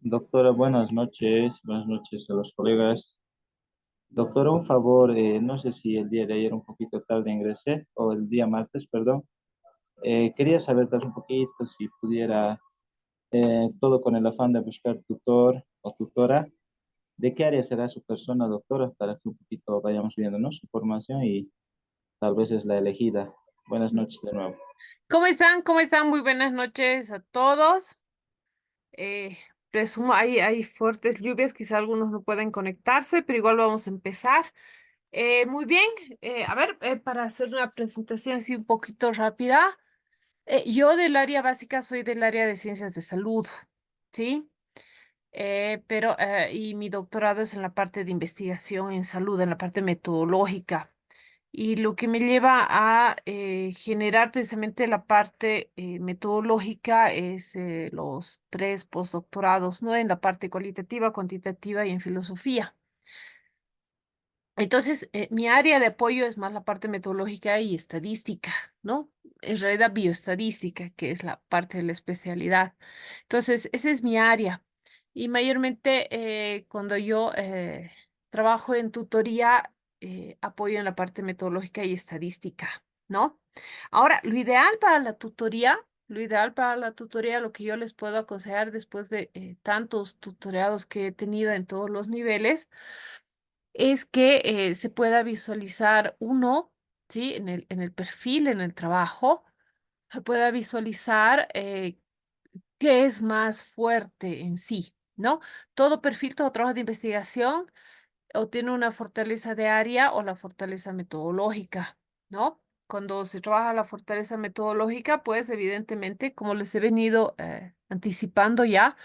Doctora, buenas noches a los colegas. Doctora, un favor, no sé si el día de ayer un poquito tarde ingresé, o el día martes, perdón. Quería saber tal vez un poquito si pudiera, todo con el afán de buscar tutor o tutora. ¿De qué área será su persona, doctora? Para que un poquito vayamos viendo, ¿no? Su formación y tal vez es la elegida. Buenas noches de nuevo. ¿Cómo están? ¿Cómo están? Muy buenas noches a todos. Eh, Presumo hay fuertes lluvias, quizá algunos no pueden conectarse, pero igual vamos a empezar. Muy bien, a ver, para hacer una presentación así un poquito rápida, yo del área básica soy del área de ciencias de salud, ¿sí? Y mi doctorado es en la parte de investigación en salud, en la parte metodológica. Y lo que me lleva a generar precisamente la parte metodológica es los tres postdoctorados, ¿no? En la parte cualitativa, cuantitativa y en filosofía. Entonces, mi área de apoyo es más la parte metodológica y estadística, ¿no? En realidad, bioestadística, que es la parte de la especialidad. Entonces, esa es mi área. Y mayormente cuando yo trabajo en tutoría, apoyo en la parte metodológica y estadística, ¿no? Ahora, lo ideal para la tutoría, lo que yo les puedo aconsejar después de tantos tutoreados que he tenido en todos los niveles, es que se pueda visualizar uno, ¿sí? En el perfil, en el trabajo, se pueda visualizar qué es más fuerte en sí, ¿no? Todo perfil, todo trabajo de investigación o tiene una fortaleza de área o la fortaleza metodológica, ¿no? Cuando se trabaja la fortaleza metodológica, pues evidentemente, como les he venido anticipando ya,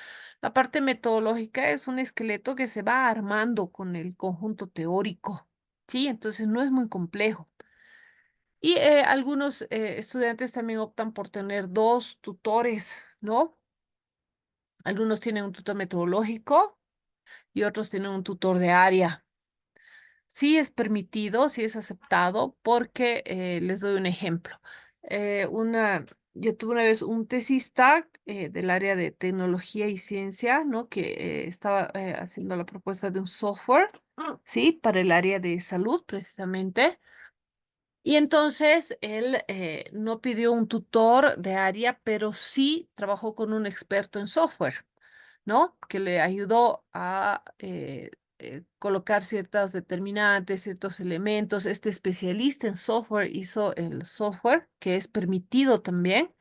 la parte metodológica es un esqueleto que se va armando con el conjunto teórico, ¿sí? Entonces no es muy complejo. Y algunos estudiantes también optan por tener dos tutores, ¿no? Algunos tienen un tutor metodológico y otros tienen un tutor de área. Sí es permitido, sí es aceptado, porque les doy un ejemplo. Yo tuve una vez un tesista del área de tecnología y ciencia, ¿no? Que estaba haciendo la propuesta de un software, ¿sí? Para el área de salud, precisamente. Y entonces él no pidió un tutor de área, pero sí trabajó con un experto en software, ¿no? Que le ayudó a colocar ciertas determinantes, ciertos elementos. Este especialista en software hizo el software, que es permitido también.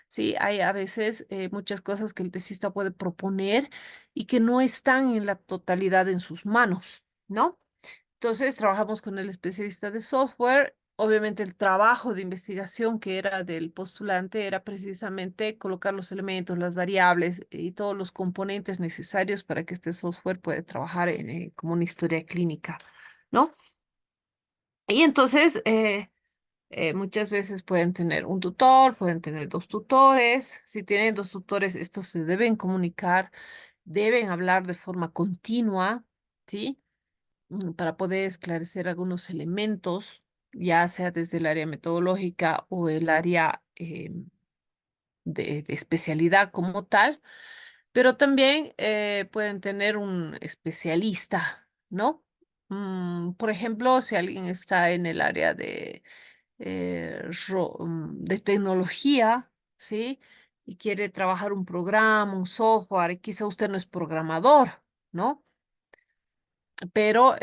Sí, hay a veces muchas cosas que el tesista puede proponer y que no están en la totalidad en sus manos, ¿no? Entonces, trabajamos con el especialista de software. Obviamente, el trabajo de investigación que era del postulante era precisamente colocar los elementos, las variables y todos los componentes necesarios para que este software pueda trabajar como una historia clínica, ¿no? Y entonces, muchas veces pueden tener un tutor, pueden tener dos tutores. Si tienen dos tutores, estos se deben comunicar, deben hablar de forma continua, ¿sí? Para poder esclarecer algunos elementos, ya sea desde el área metodológica o el área de especialidad como tal, pero también pueden tener un especialista, ¿no? Por ejemplo, si alguien está en el área de tecnología, ¿sí? Y quiere trabajar un programa, un software, y quizá usted no es programador, ¿no? Pero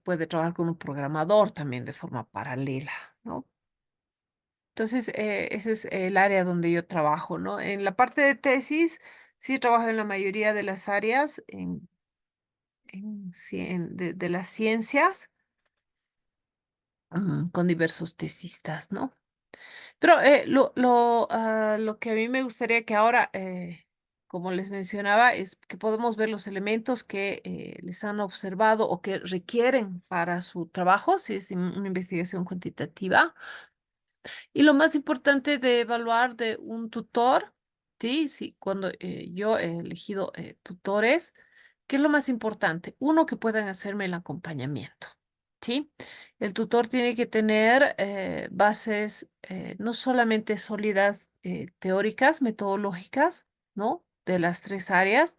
puede trabajar con un programador también de forma paralela, ¿no? Entonces, ese es el área donde yo trabajo, ¿no? En la parte de tesis, sí trabajo en la mayoría de las áreas de las ciencias, con diversos tesistas, ¿no? Pero lo que a mí me gustaría que ahora, como les mencionaba, es que podemos ver los elementos que les han observado o que requieren para su trabajo, si es una investigación cuantitativa. Y lo más importante de evaluar de un tutor, sí, sí, cuando yo he elegido tutores, ¿qué es lo más importante? Uno, que puedan hacerme el acompañamiento, ¿sí? El tutor tiene que tener bases no solamente sólidas teóricas, metodológicas, ¿no? De las tres áreas,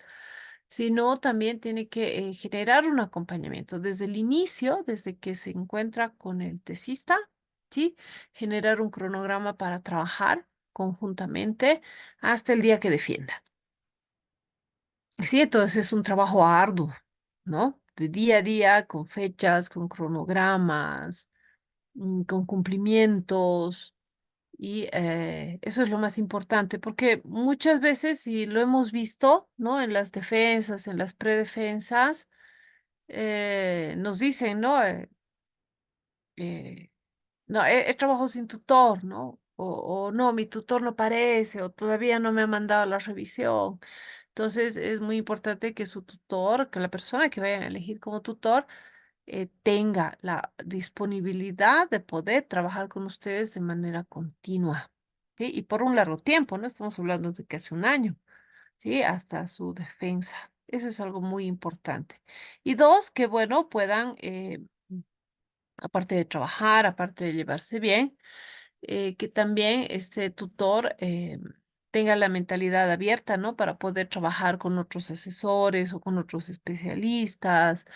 sino también tiene que generar un acompañamiento desde el inicio, desde que se encuentra con el tesista, ¿sí? Generar un cronograma para trabajar conjuntamente hasta el día que defienda. Sí, entonces es un trabajo arduo, ¿no? De día a día, con fechas, con cronogramas, con cumplimientos. Y eso es lo más importante, porque muchas veces, y lo hemos visto, ¿no? En las defensas, en las predefensas, nos dicen, ¿no? Eh, no, he trabajado sin tutor, ¿no? O no, mi tutor no aparece, o todavía no me ha mandado la revisión. Entonces, es muy importante que su tutor, que la persona que vayan a elegir como tutor, tenga la disponibilidad de poder trabajar con ustedes de manera continua, ¿sí? Y por un largo tiempo, ¿no? Estamos hablando de casi un año, ¿sí? Hasta su defensa. Eso es algo muy importante. Y dos, que bueno, puedan, aparte de trabajar, aparte de llevarse bien, que también este tutor tenga la mentalidad abierta, ¿no? Para poder trabajar con otros asesores o con otros especialistas,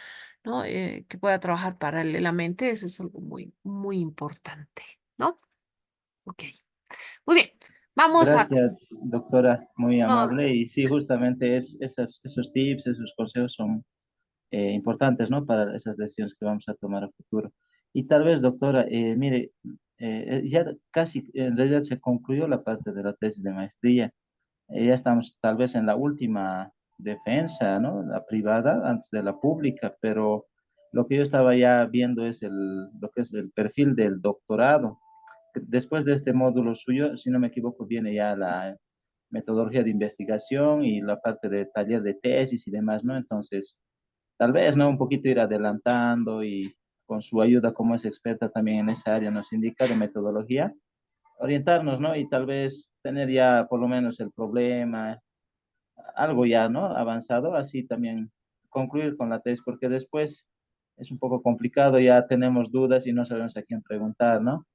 ¿no? Que pueda trabajar paralelamente, eso es algo muy, muy importante, ¿no? Ok, muy bien. Vamos a... Gracias, doctora, muy no, amable. Y sí, justamente esos tips, esos consejos son importantes, ¿no? Para esas decisiones que vamos a tomar a futuro. Y tal vez, doctora, mire, ya casi, en realidad se concluyó la parte de la tesis de maestría. Ya estamos tal vez en la última defensa, ¿no? La privada antes de la pública, pero lo que yo estaba ya viendo es lo que es el perfil del doctorado. Después de este módulo suyo, si no me equivoco, viene ya la metodología de investigación y la parte de taller de tesis y demás, ¿no? Entonces, tal vez, ¿no? Un poquito ir adelantando y con su ayuda como es experta también en esa área nos indica de metodología, orientarnos, ¿no? Y tal vez tener ya por lo menos el problema, algo ya, ¿no? Avanzado, así también concluir con la tesis, porque después es un poco complicado, ya tenemos dudas y no sabemos a quién preguntar, ¿no?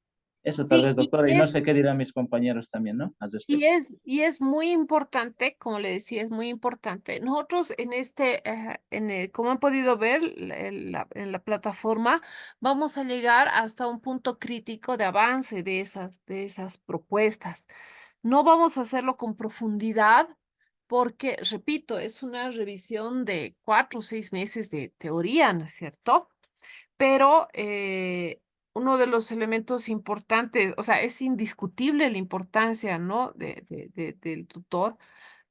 Eso tal sí, vez, doctora, y no sé qué dirán mis compañeros también, ¿no? Al respecto. y es muy importante, como le decía, es muy importante. Nosotros en como han podido ver en la plataforma, vamos a llegar hasta un punto crítico de avance de esas propuestas. No vamos a hacerlo con profundidad porque, repito, es una revisión de 4 o 6 meses de teoría, ¿no es cierto? Pero uno de los elementos importantes, o sea, es indiscutible la importancia, ¿no? Del tutor,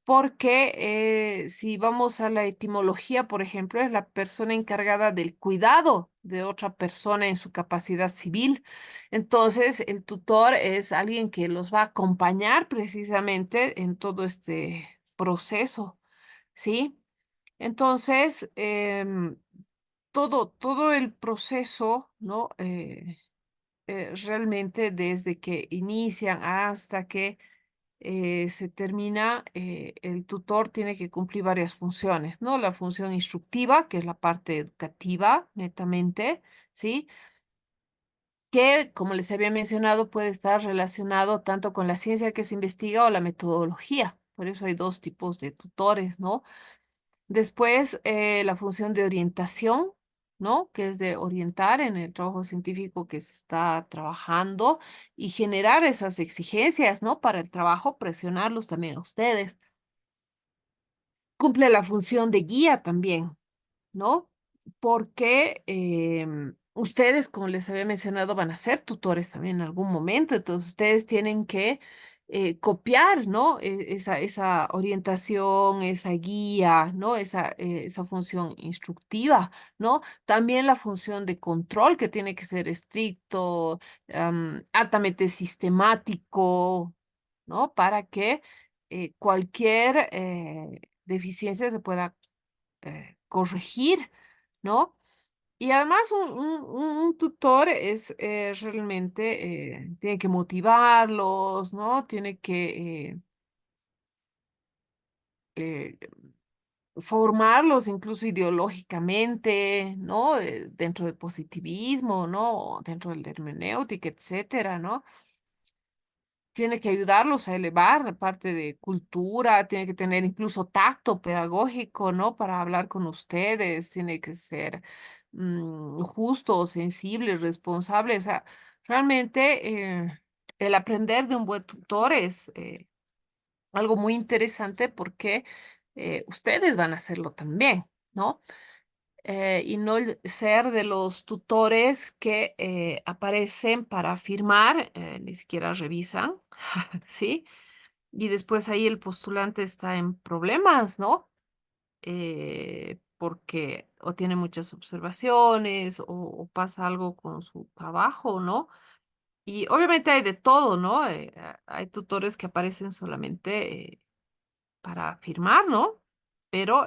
porque si vamos a la etimología, por ejemplo, es la persona encargada del cuidado de otra persona en su capacidad civil. Entonces, el tutor es alguien que los va a acompañar precisamente en todo este proceso, ¿sí? Entonces, todo el proceso, ¿no? Realmente desde que inician hasta que se termina, el tutor tiene que cumplir varias funciones, ¿no? La función instructiva, que es la parte educativa, netamente, ¿sí? Que, como les había mencionado, puede estar relacionado tanto con la ciencia que se investiga o la metodología. Por eso hay dos tipos de tutores, ¿no? Después, la función de orientación, ¿no? Que es de orientar en el trabajo científico que se está trabajando y generar esas exigencias, ¿no? Para el trabajo, presionarlos también a ustedes. Cumple la función de guía también, ¿no? Porque ustedes, como les había mencionado, van a ser tutores también en algún momento, entonces ustedes tienen que copiar, ¿no? Esa orientación, esa guía, ¿no? Esa función instructiva, ¿no? También la función de control, que tiene que ser estricto, altamente sistemático, ¿no? Para que cualquier deficiencia se pueda corregir, ¿no? Y además un tutor es realmente, tiene que motivarlos, ¿no? Tiene que eh, formarlos incluso ideológicamente, ¿no? Dentro del positivismo, ¿no? Dentro de la hermenéutica, etcétera, ¿no? tiene que ayudarlos a elevar la parte de cultura, tiene que tener incluso tacto pedagógico, ¿no? Para hablar con ustedes, tiene que ser justo, sensible, responsable. O sea, realmente el aprender de un buen tutor es algo muy interesante porque ustedes van a hacerlo también, ¿no? Y no el ser de los tutores que aparecen para firmar, ni siquiera revisan, ¿sí? Y después ahí el postulante está en problemas, ¿no? Porque o tiene muchas observaciones o pasa algo con su trabajo, ¿no? Y obviamente hay de todo, ¿no? Hay tutores que aparecen solamente para firmar, ¿no? Pero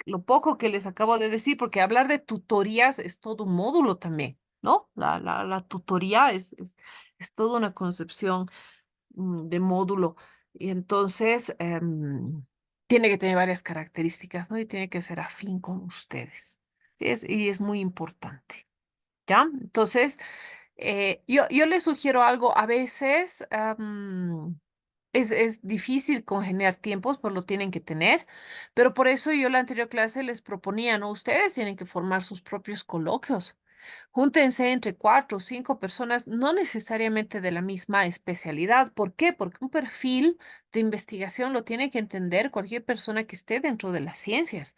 lo poco que les acabo de decir, porque hablar de tutorías es todo un módulo también, ¿no? La tutoría es toda una concepción de módulo. Y entonces tiene que tener varias características, ¿no? Y tiene que ser afín con ustedes. Y es muy importante, ¿ya? Entonces, yo les sugiero algo. A veces es difícil congeniar tiempos, pues lo tienen que tener, pero por eso yo la anterior clase les proponía, ¿no? Ustedes tienen que formar sus propios coloquios. Júntense entre 4 o 5 personas, no necesariamente de la misma especialidad. ¿Por qué? Porque un perfil de investigación lo tiene que entender cualquier persona que esté dentro de las ciencias.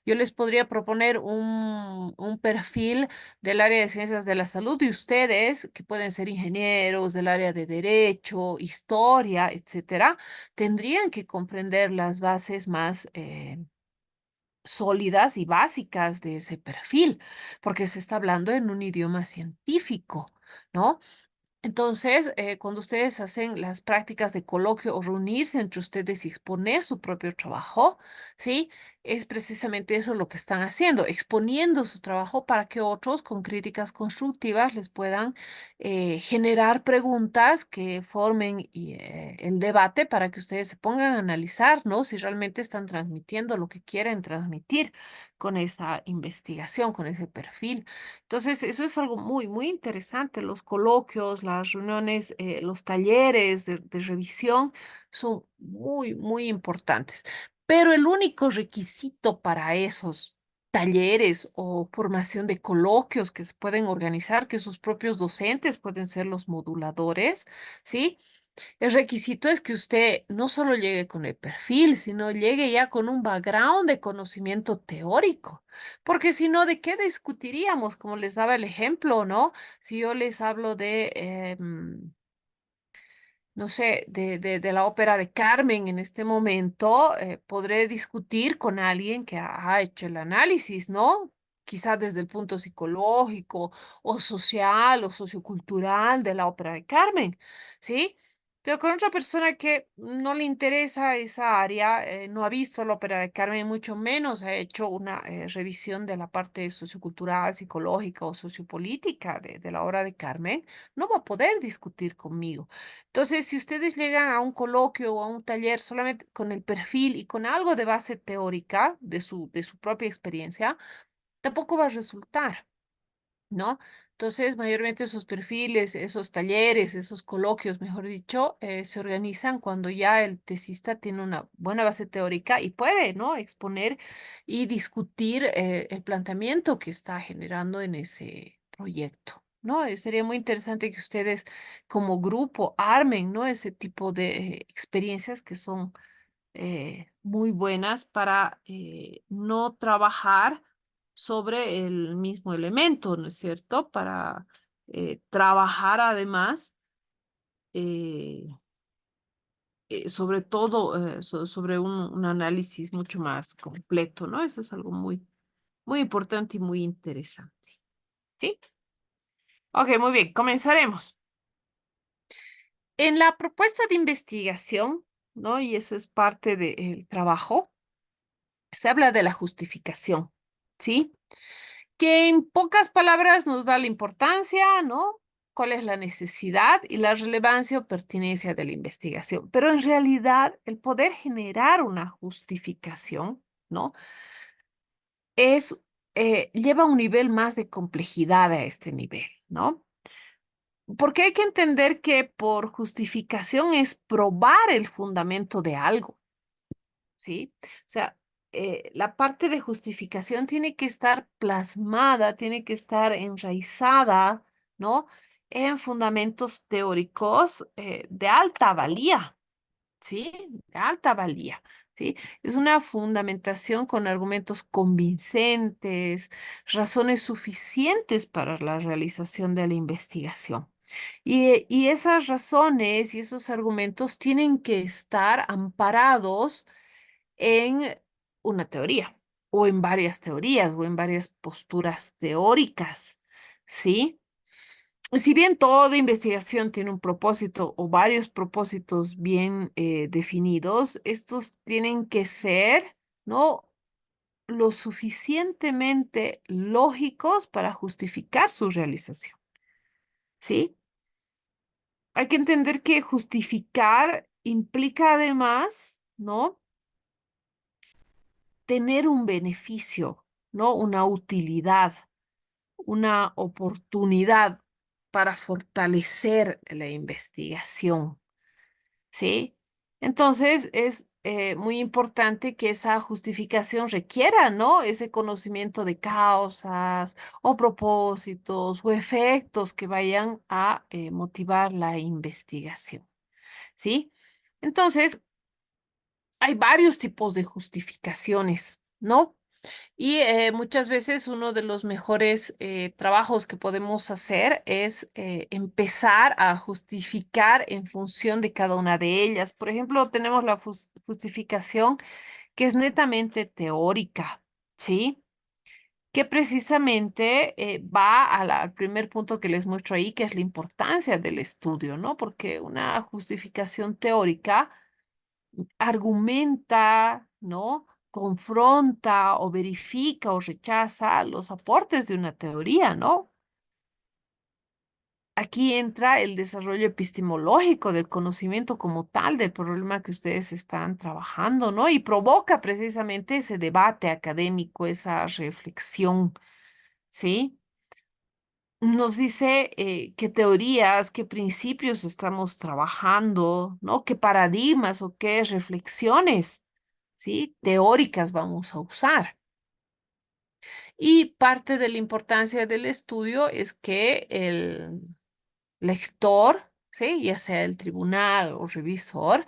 Yo les podría proponer un perfil del área de ciencias de la salud y ustedes, que pueden ser ingenieros del área de derecho, historia, etcétera, tendrían que comprender las bases más sólidas y básicas de ese perfil, porque se está hablando en un idioma científico, ¿no? Entonces, cuando ustedes hacen las prácticas de coloquio o reunirse entre ustedes y exponer su propio trabajo, ¿sí? Es precisamente eso lo que están haciendo, exponiendo su trabajo para que otros con críticas constructivas les puedan generar preguntas que formen el debate para que ustedes se pongan a analizar, ¿no? Si realmente están transmitiendo lo que quieren transmitir con esa investigación, con ese perfil. Entonces, eso es algo muy, muy interesante. Los coloquios, las reuniones, los talleres de revisión son muy, muy importantes. Pero el único requisito para esos talleres o formación de coloquios que se pueden organizar, que sus propios docentes pueden ser los moduladores, ¿sí? El requisito es que usted no solo llegue con el perfil, sino llegue ya con un background de conocimiento teórico, porque si no, ¿de qué discutiríamos? Como les daba el ejemplo, ¿no? Si yo les hablo de, no sé, de la ópera de Carmen en este momento, podré discutir con alguien que ha hecho el análisis, ¿no? Quizás desde el punto psicológico o social o sociocultural de la ópera de Carmen, ¿sí? Pero con otra persona que no le interesa esa área, no ha visto la ópera de Carmen, mucho menos ha hecho una revisión de la parte sociocultural, psicológica o sociopolítica de la obra de Carmen, no va a poder discutir conmigo. Entonces, si ustedes llegan a un coloquio o a un taller solamente con el perfil y con algo de base teórica de su propia experiencia, tampoco va a resultar, ¿no? Entonces, mayormente esos perfiles, esos talleres, esos coloquios, mejor dicho, se organizan cuando ya el tesista tiene una buena base teórica y puede, ¿no? Exponer y discutir el planteamiento que está generando en ese proyecto, ¿no? Sería muy interesante que ustedes como grupo armen, ¿no? Ese tipo de experiencias que son muy buenas para no trabajar sobre el mismo elemento, ¿no es cierto? Para trabajar además, eh, sobre todo, sobre un análisis mucho más completo, ¿no? Eso es algo muy, muy importante y muy interesante. ¿Sí? Ok, muy bien, comenzaremos. En la propuesta de investigación, ¿no? Y eso es parte del trabajo, se habla de la justificación, ¿sí? Que en pocas palabras nos da la importancia, ¿no? ¿Cuál es la necesidad y la relevancia o pertinencia de la investigación? Pero en realidad, el poder generar una justificación, ¿no? Es, lleva un nivel más de complejidad a este nivel, ¿no? Porque hay que entender que por justificación es probar el fundamento de algo, ¿sí? O sea, la parte de justificación tiene que estar plasmada, tiene que estar enraizada, ¿no? En fundamentos teóricos de alta valía. ¿Sí? De alta valía, ¿sí? Es una fundamentación con argumentos convincentes, razones suficientes para la realización de la investigación. Y esas razones y esos argumentos tienen que estar amparados en una teoría, o en varias teorías, o en varias posturas teóricas, ¿sí? Si bien toda investigación tiene un propósito o varios propósitos bien definidos, estos tienen que ser, ¿no? Lo suficientemente lógicos para justificar su realización, ¿sí? Hay que entender que justificar implica además, ¿no? Tener un beneficio, ¿no? Una utilidad, una oportunidad para fortalecer la investigación. ¿Sí? Entonces es muy importante que esa justificación requiera, ¿no? Ese conocimiento de causas o propósitos o efectos que vayan a motivar la investigación, ¿sí? Entonces, hay varios tipos de justificaciones, ¿no? Y muchas veces uno de los mejores trabajos que podemos hacer es empezar a justificar en función de cada una de ellas. Por ejemplo, tenemos la justificación que es netamente teórica, ¿sí? Que precisamente va al primer punto que les muestro ahí, que es la importancia del estudio, ¿no? Porque una justificación teórica argumenta, ¿no? Confronta o verifica o rechaza los aportes de una teoría, ¿no? Aquí entra el desarrollo epistemológico del conocimiento como tal del problema que ustedes están trabajando, ¿no? Y provoca precisamente ese debate académico, esa reflexión, ¿sí? Nos dice qué teorías, qué principios estamos trabajando, ¿no? Qué paradigmas o qué reflexiones, ¿sí? Teóricas vamos a usar. Y parte de la importancia del estudio es que el lector, ¿sí? Ya sea el tribunal o revisor,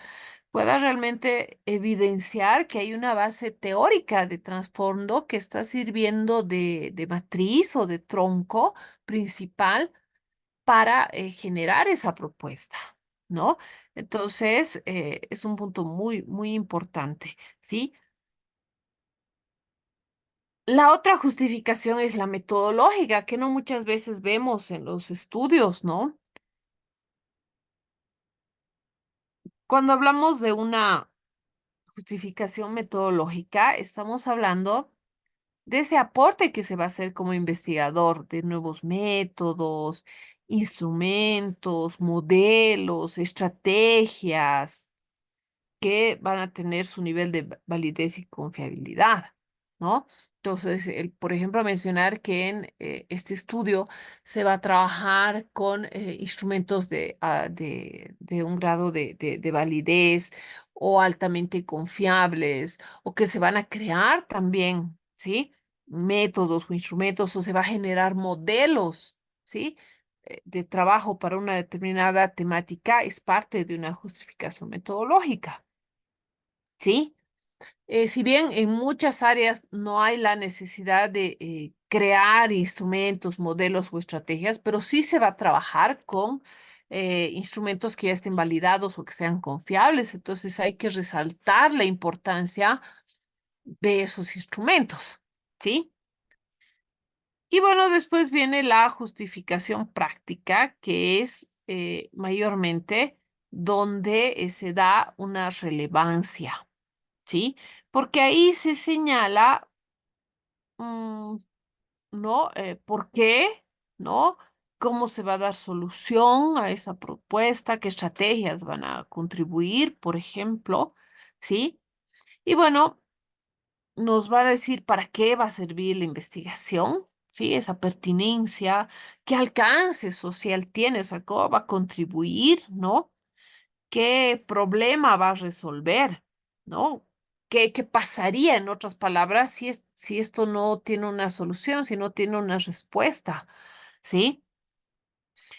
pueda realmente evidenciar que hay una base teórica de trasfondo que está sirviendo de matriz o de tronco principal para generar esa propuesta, ¿no? Entonces, es un punto muy, muy importante, ¿sí? La otra justificación es la metodológica, que no muchas veces vemos en los estudios, ¿no? Cuando hablamos de una justificación metodológica, estamos hablando de ese aporte que se va a hacer como investigador, de nuevos métodos, instrumentos, modelos, estrategias que van a tener su nivel de validez y confiabilidad, ¿no? Entonces, por ejemplo, mencionar que en este estudio se va a trabajar con instrumentos de un grado de validez o altamente confiables, o que se van a crear también, ¿sí? Métodos o instrumentos, o se va a generar modelos, ¿sí? De trabajo para una determinada temática, es parte de una justificación metodológica. ¿Sí? Si bien en muchas áreas no hay la necesidad de crear instrumentos, modelos o estrategias, pero sí se va a trabajar con instrumentos que ya estén validados o que sean confiables. Entonces hay que resaltar la importancia de esos instrumentos, ¿sí? Y bueno, después viene la justificación práctica, que es mayormente donde se da una relevancia. ¿Sí? Porque ahí se señala, mm, ¿no? ¿Por qué? ¿No? ¿Cómo se va a dar solución a esa propuesta? ¿Qué estrategias van a contribuir, por ejemplo? ¿Sí? Y bueno, nos va a decir para qué va a servir la investigación, ¿sí? Esa pertinencia, qué alcance social tiene, o sea, cómo va a contribuir, ¿no? ¿Qué problema va a resolver, ¿no? ¿Qué pasaría, en otras palabras, si esto no tiene una solución, si no tiene una respuesta, ¿sí?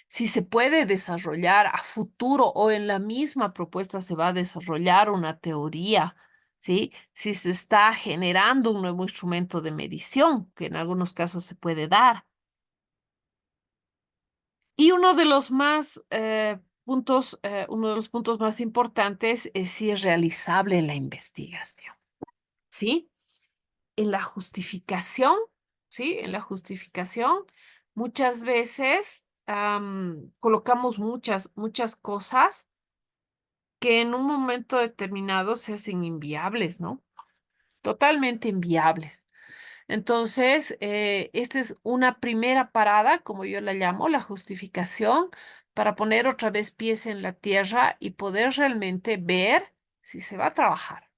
Si se puede desarrollar a futuro o en la misma propuesta se va a desarrollar una teoría, ¿sí? Si se está generando un nuevo instrumento de medición, que en algunos casos se puede dar. Y uno de los puntos más importantes es si es realizable la investigación, ¿sí? En la justificación, ¿sí? En la justificación, muchas veces colocamos muchas cosas que en un momento determinado se hacen inviables, ¿no? Totalmente inviables. Entonces, esta es una primera parada, como yo la llamo, la justificación, para poner otra vez pies en la tierra y poder realmente ver si se va a trabajar,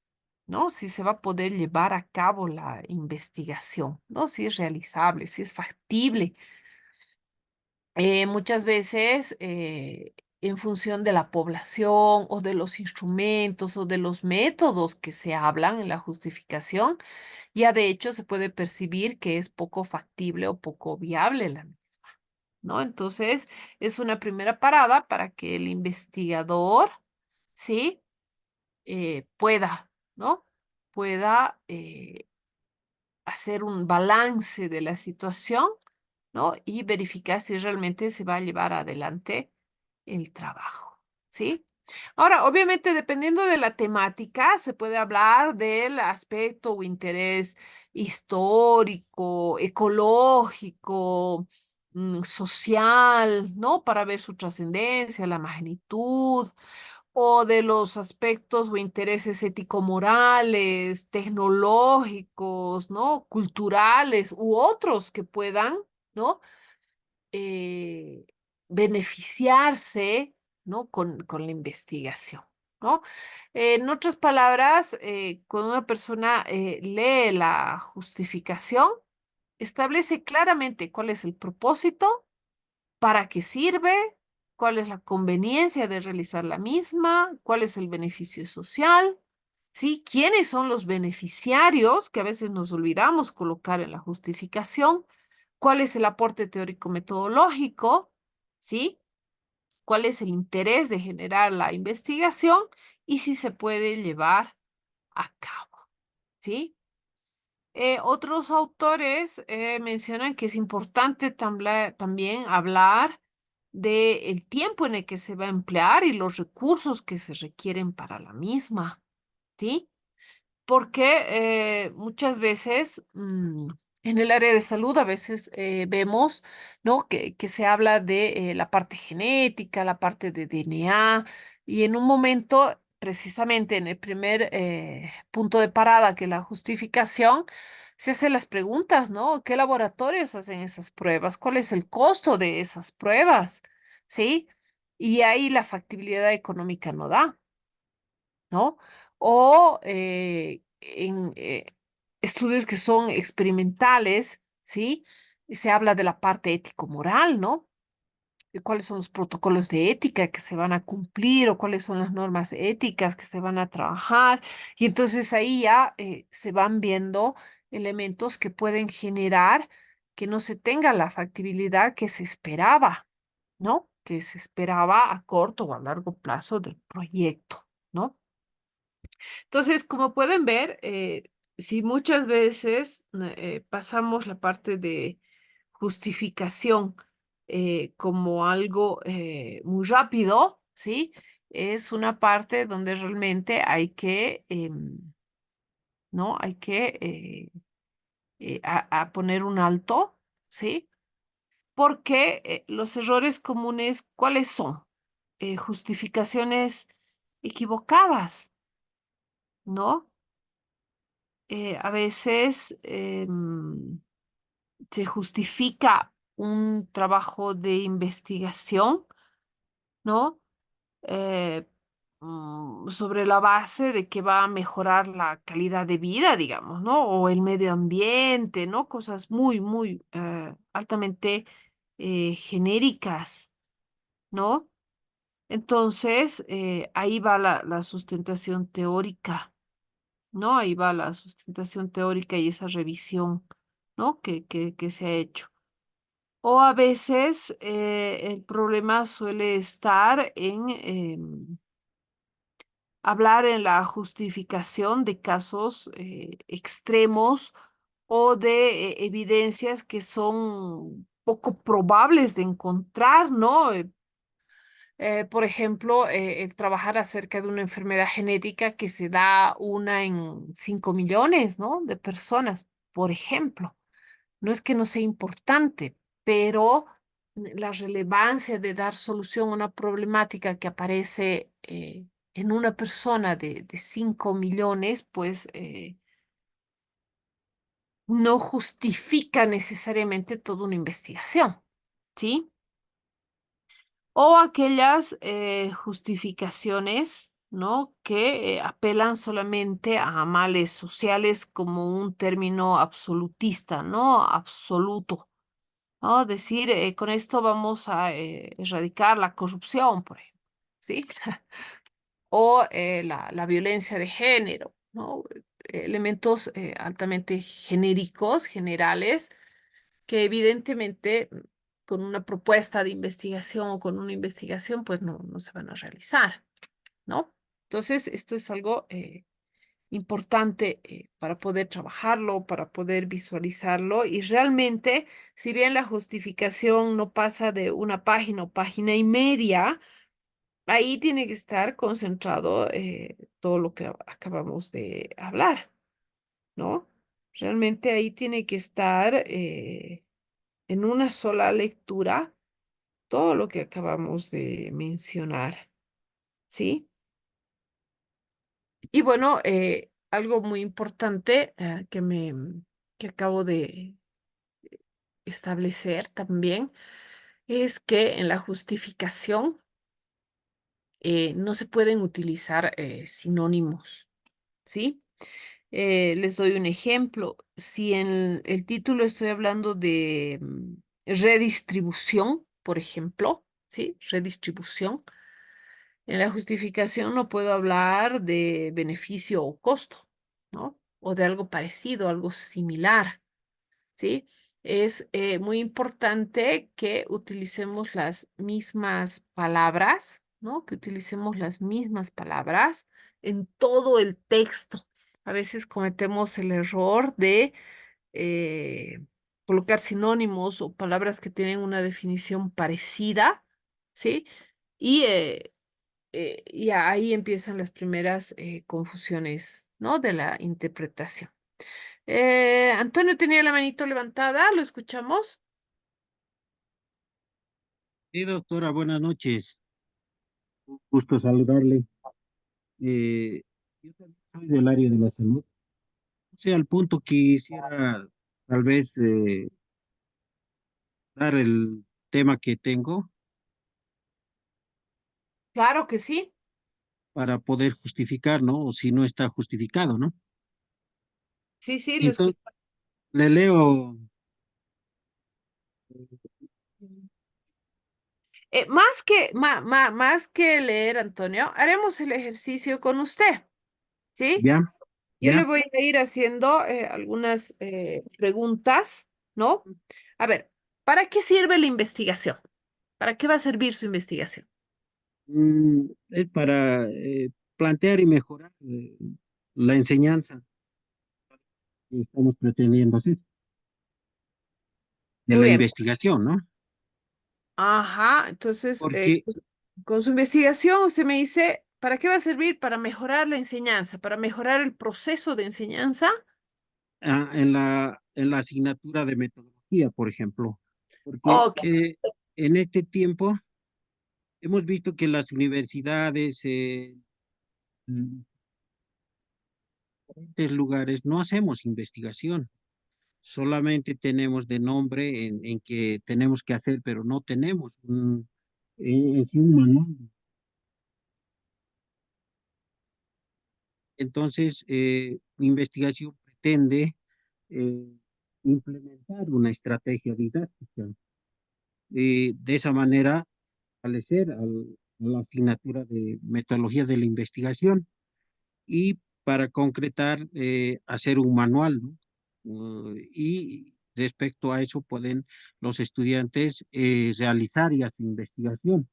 ¿no? Si se va a poder llevar a cabo la investigación, ¿no? Si es realizable, si es factible. Muchas veces, en función de la población o de los instrumentos o de los métodos que se hablan en la justificación, ya de hecho se puede percibir que es poco factible o poco viable la misma, ¿no? Entonces, es una primera parada para que el investigador, ¿sí? Pueda, ¿no? Pueda hacer un balance de la situación, ¿no? Y verificar si realmente se va a llevar adelante el trabajo, ¿sí? Ahora, obviamente, dependiendo de la temática, se puede hablar del aspecto o interés histórico, ecológico, social, ¿no? Para ver su trascendencia, la magnitud, o de los aspectos o intereses ético-morales, tecnológicos, ¿no? Culturales u otros que puedan, ¿no? eh, beneficiarse, ¿no? Con la investigación, ¿no? En otras palabras, cuando una persona lee la justificación, establece claramente cuál es el propósito, para qué sirve, cuál es la conveniencia de realizar la misma, cuál es el beneficio social, ¿sí? ¿Quiénes son los beneficiarios que a veces nos olvidamos colocar en la justificación? ¿Cuál es el aporte teórico metodológico? ¿Sí? ¿Cuál es el interés de generar la investigación? Y si se puede llevar a cabo, ¿sí? Otros autores mencionan que es importante también hablar del tiempo en el que se va a emplear y los recursos que se requieren para la misma, ¿sí? Porque muchas veces en el área de salud a veces vemos, ¿no? Que se habla de la parte genética, la parte de DNA, y en un momento, precisamente en el primer punto de parada, que es la justificación, se hacen las preguntas, ¿no? ¿Qué laboratorios hacen esas pruebas? ¿Cuál es el costo de esas pruebas? ¿Sí? Y ahí la factibilidad económica no da. ¿No? O en estudios que son experimentales, ¿sí? Se habla de la parte ético-moral, ¿no? De cuáles son los protocolos de ética que se van a cumplir o cuáles son las normas éticas que se van a trabajar. Y entonces ahí ya se van viendo elementos que pueden generar que no se tenga la factibilidad que se esperaba, ¿no? Que se esperaba a corto o a largo plazo del proyecto, ¿no? Entonces, como pueden ver, si muchas veces pasamos la parte de justificación como algo muy rápido, ¿sí? Es una parte donde realmente hay que, ¿no? Hay que a poner un alto, ¿sí? Porque los errores comunes, ¿cuáles son? Justificaciones equivocadas, ¿no? A veces se justifica un trabajo de investigación, ¿no? Eh, sobre la base de que va a mejorar la calidad de vida, digamos, ¿no? O el medio ambiente, ¿no? Cosas muy, muy altamente genéricas, ¿no? Entonces, ahí va la sustentación teórica, ¿no? Ahí va la sustentación teórica y esa revisión, ¿no? Que se ha hecho. O a veces el problema suele estar en hablar en la justificación de casos extremos o de evidencias que son poco probables de encontrar, ¿no? Por ejemplo, el trabajar acerca de una enfermedad genética que se da una en 5 millones, ¿no? De personas, por ejemplo. No es que no sea importante, pero la relevancia de dar solución a una problemática que aparece en una persona de 5 millones, pues no justifica necesariamente toda una investigación, ¿sí? O aquellas justificaciones, ¿no? Que apelan solamente a males sociales como un término absolutista, ¿no? Absoluto, ¿no? Decir, con esto vamos a erradicar la corrupción, por ejemplo, ¿sí? O la violencia de género, ¿no? Elementos altamente genéricos, generales, que evidentemente con una propuesta de investigación o con una investigación, pues no se van a realizar, ¿no? Entonces, esto es algo importante para poder trabajarlo, para poder visualizarlo y realmente, si bien la justificación no pasa de una página o página y media, ahí tiene que estar concentrado todo lo que acabamos de hablar, ¿no? Realmente ahí tiene que estar en una sola lectura todo lo que acabamos de mencionar, ¿sí? Y bueno, algo muy importante que acabo de establecer también es que en la justificación no se pueden utilizar sinónimos, ¿sí? Les doy un ejemplo. Si en el título estoy hablando de redistribución, por ejemplo, ¿sí? Redistribución. En la justificación no puedo hablar de beneficio o costo, ¿no? O de algo parecido, algo similar, ¿sí? Es muy importante que utilicemos las mismas palabras, ¿no? Que utilicemos las mismas palabras en todo el texto. A veces cometemos el error de eh, colocar sinónimos o palabras que tienen una definición parecida, ¿sí? Y y ahí empiezan las primeras confusiones, ¿no? De la interpretación. Antonio tenía la manito levantada, ¿lo escuchamos? Sí, doctora, buenas noches. Gusto saludarle. Yo también soy del área de la salud. O sea, al punto quisiera tal vez dar el tema que tengo Claro que sí. para poder justificar, ¿no? O si no está justificado, ¿no? Sí, sí, lo Entonces, escucho. le leo. Más que leer, Antonio, haremos el ejercicio con usted, ¿sí? ¿Ya? Yo le ¿Ya? voy a ir haciendo algunas preguntas, ¿no? A ver, ¿para qué sirve la investigación? ¿Para qué va a servir su investigación? Es para plantear y mejorar la enseñanza que estamos pretendiendo hacer, de Muy la bien. investigación, ¿no? Ajá, entonces, Porque con su investigación usted me dice, ¿para qué va a servir? Para mejorar la enseñanza, para mejorar el proceso de enseñanza. en la asignatura de metodología, por ejemplo, porque Ok. en este tiempo hemos visto que las universidades, en diferentes lugares, no hacemos investigación, solamente tenemos de nombre en que tenemos que hacer, pero no tenemos en sí un manual Entonces, mi investigación pretende eh, implementar una estrategia didáctica. De esa manera, establecer a la asignatura de metodología de la investigación y para concretar, hacer un manual, ¿no? Y respecto a eso pueden los estudiantes realizar ya su investigación,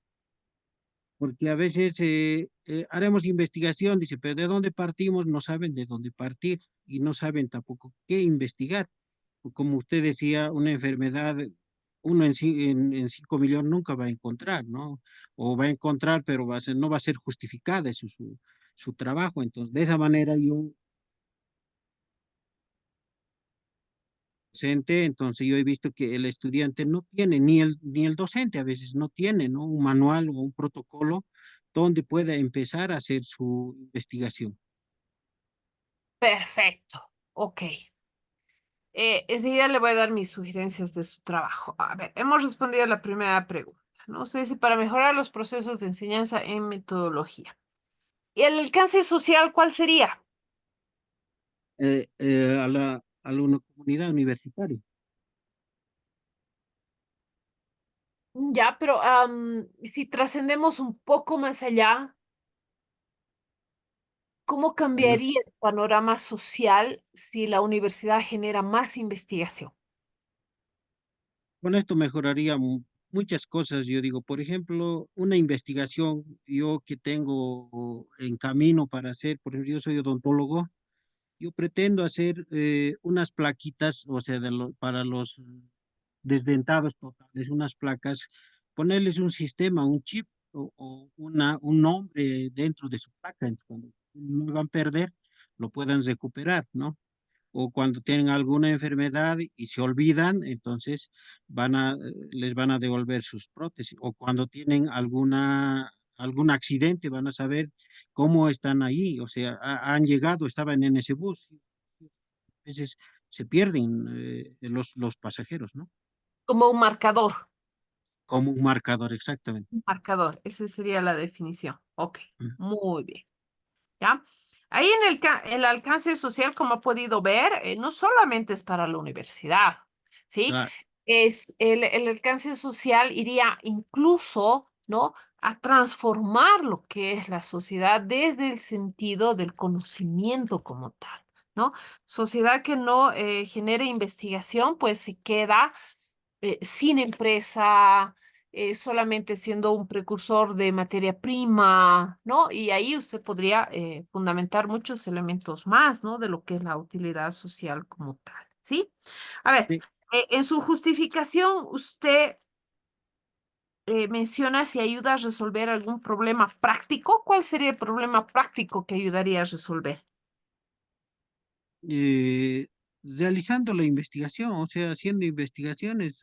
porque a veces haremos investigación, dice, pero ¿de dónde partimos? No saben de dónde partir y no saben tampoco qué investigar. Como usted decía, una enfermedad, uno en 5 millones nunca va a encontrar, ¿no? O va a encontrar, pero no va a ser justificada su trabajo. Entonces, de esa manera yo, docente, entonces yo he visto que el estudiante no tiene, ni el docente a veces no tiene, ¿no? Un manual o un protocolo donde pueda empezar a hacer su investigación. Perfecto. Ok. Enseguida le voy a dar mis sugerencias de su trabajo. A ver, hemos respondido a la primera pregunta, ¿no? Usted dice, para mejorar los procesos de enseñanza en metodología. ¿Y el alcance social cuál sería? A una comunidad universitaria. Ya, pero si trascendemos un poco más allá, ¿cómo Bueno, cambiaría el panorama social si la universidad genera más investigación? con esto mejoraría muchas cosas. Yo digo, por ejemplo, una investigación yo que tengo en camino para hacer, por ejemplo, yo soy odontólogo, yo pretendo hacer unas plaquitas, o sea, para los desdentados totales, unas placas, ponerles un sistema, un chip o un nombre dentro de su placa, entonces, cuando no lo van a perder, lo puedan recuperar, ¿no? O cuando tienen alguna enfermedad y se olvidan, entonces les van a devolver sus prótesis. O cuando tienen algún accidente, van a saber cómo están ahí, o sea, han llegado, estaban en ese bus. A veces se pierden los pasajeros, ¿no? Como un marcador. Como un marcador, exactamente. Un marcador, esa sería la definición. Ok, Mm, muy bien. ¿Ya? Ahí en el alcance social, como ha podido ver, no solamente es para la universidad, ¿sí? claro. El alcance social iría incluso, ¿no? A transformar lo que es la sociedad desde el sentido del conocimiento como tal, ¿no? Sociedad que no genere investigación, pues se queda sin empresa, solamente siendo un precursor de materia prima, ¿no? Y ahí usted podría fundamentar muchos elementos más, ¿no? De lo que es la utilidad social como tal, ¿sí? A ver, Sí. en su justificación usted menciona si ayuda a resolver algún problema práctico. ¿Cuál sería el problema práctico que ayudaría a resolver? Eh, realizando la investigación, o sea, haciendo investigaciones,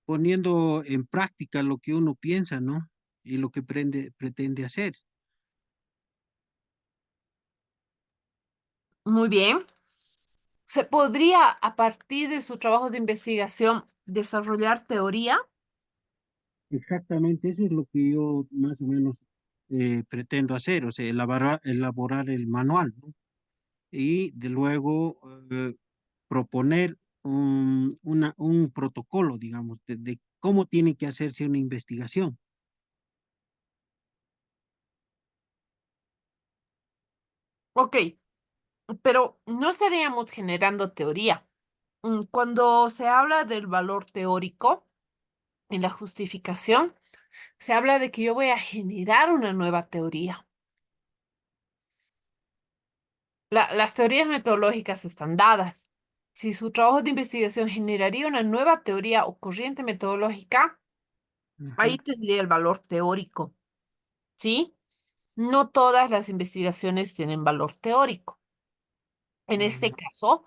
poniendo en práctica lo que uno piensa, ¿no? Y lo que pretende hacer. Muy bien. ¿Se podría, a partir de su trabajo de investigación, desarrollar teoría? Exactamente, eso es lo que yo más o menos pretendo hacer, o sea, elaborar el manual, ¿no? Y de luego proponer un protocolo, digamos, de cómo tiene que hacerse una investigación. Ok, pero no estaríamos generando teoría. Cuando se habla del valor teórico en la justificación, se habla de que yo voy a generar una nueva teoría. Las teorías metodológicas están dadas. Si su trabajo de investigación generaría una nueva teoría o corriente metodológica, ahí Ajá. tendría el valor teórico, ¿sí? No todas las investigaciones tienen valor teórico. En este Ah, caso,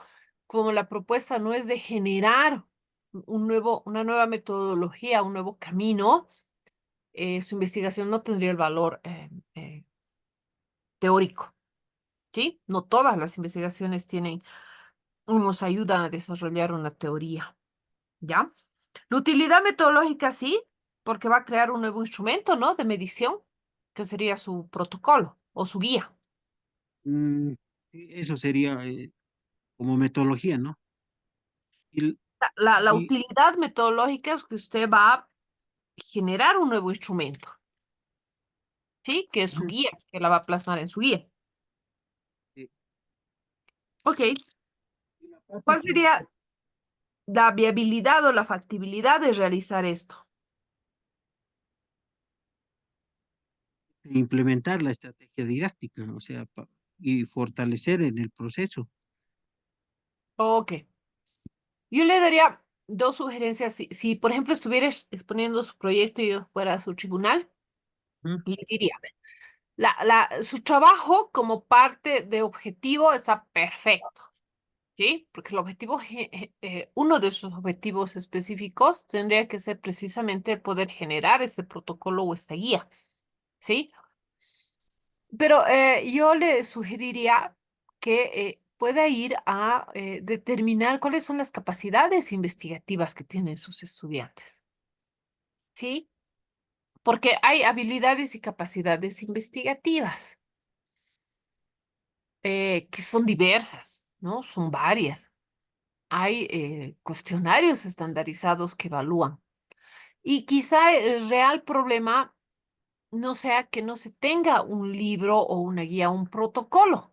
como la propuesta no es de generar una nueva metodología, un nuevo camino, su investigación no tendría el valor teórico, ¿sí? No todas las investigaciones tienen, nos ayudan a desarrollar una teoría, ¿ya? La utilidad metodológica sí, porque va a crear un nuevo instrumento, ¿no? De medición, que sería su protocolo o su guía. Mm, sí, eso sería como metodología, ¿no? Y, La y utilidad metodológica es que usted va a generar un nuevo instrumento, ¿sí? Que es su mm, guía, que la va a plasmar en su guía. eh, Ok, y la ¿cuál práctica, sería la viabilidad o la factibilidad de realizar esto? implementar la estrategia didáctica, o sea, y fortalecer en el proceso. Ok, yo le daría dos sugerencias. Si, por ejemplo, estuvieras exponiendo su proyecto y yo fuera su tribunal, ¿Mm? le diría, a ver, su trabajo como parte de objetivo está perfecto, ¿sí? Porque el objetivo, uno de sus objetivos específicos tendría que ser precisamente el poder generar ese protocolo o esta guía, ¿sí? Pero yo le sugeriría que pueda ir a determinar cuáles son las capacidades investigativas que tienen sus estudiantes, ¿sí? Porque hay habilidades y capacidades investigativas que son diversas, ¿no? Son varias. Hay cuestionarios estandarizados que evalúan. Y quizá el real problema no sea que no se tenga un libro o una guía, un protocolo,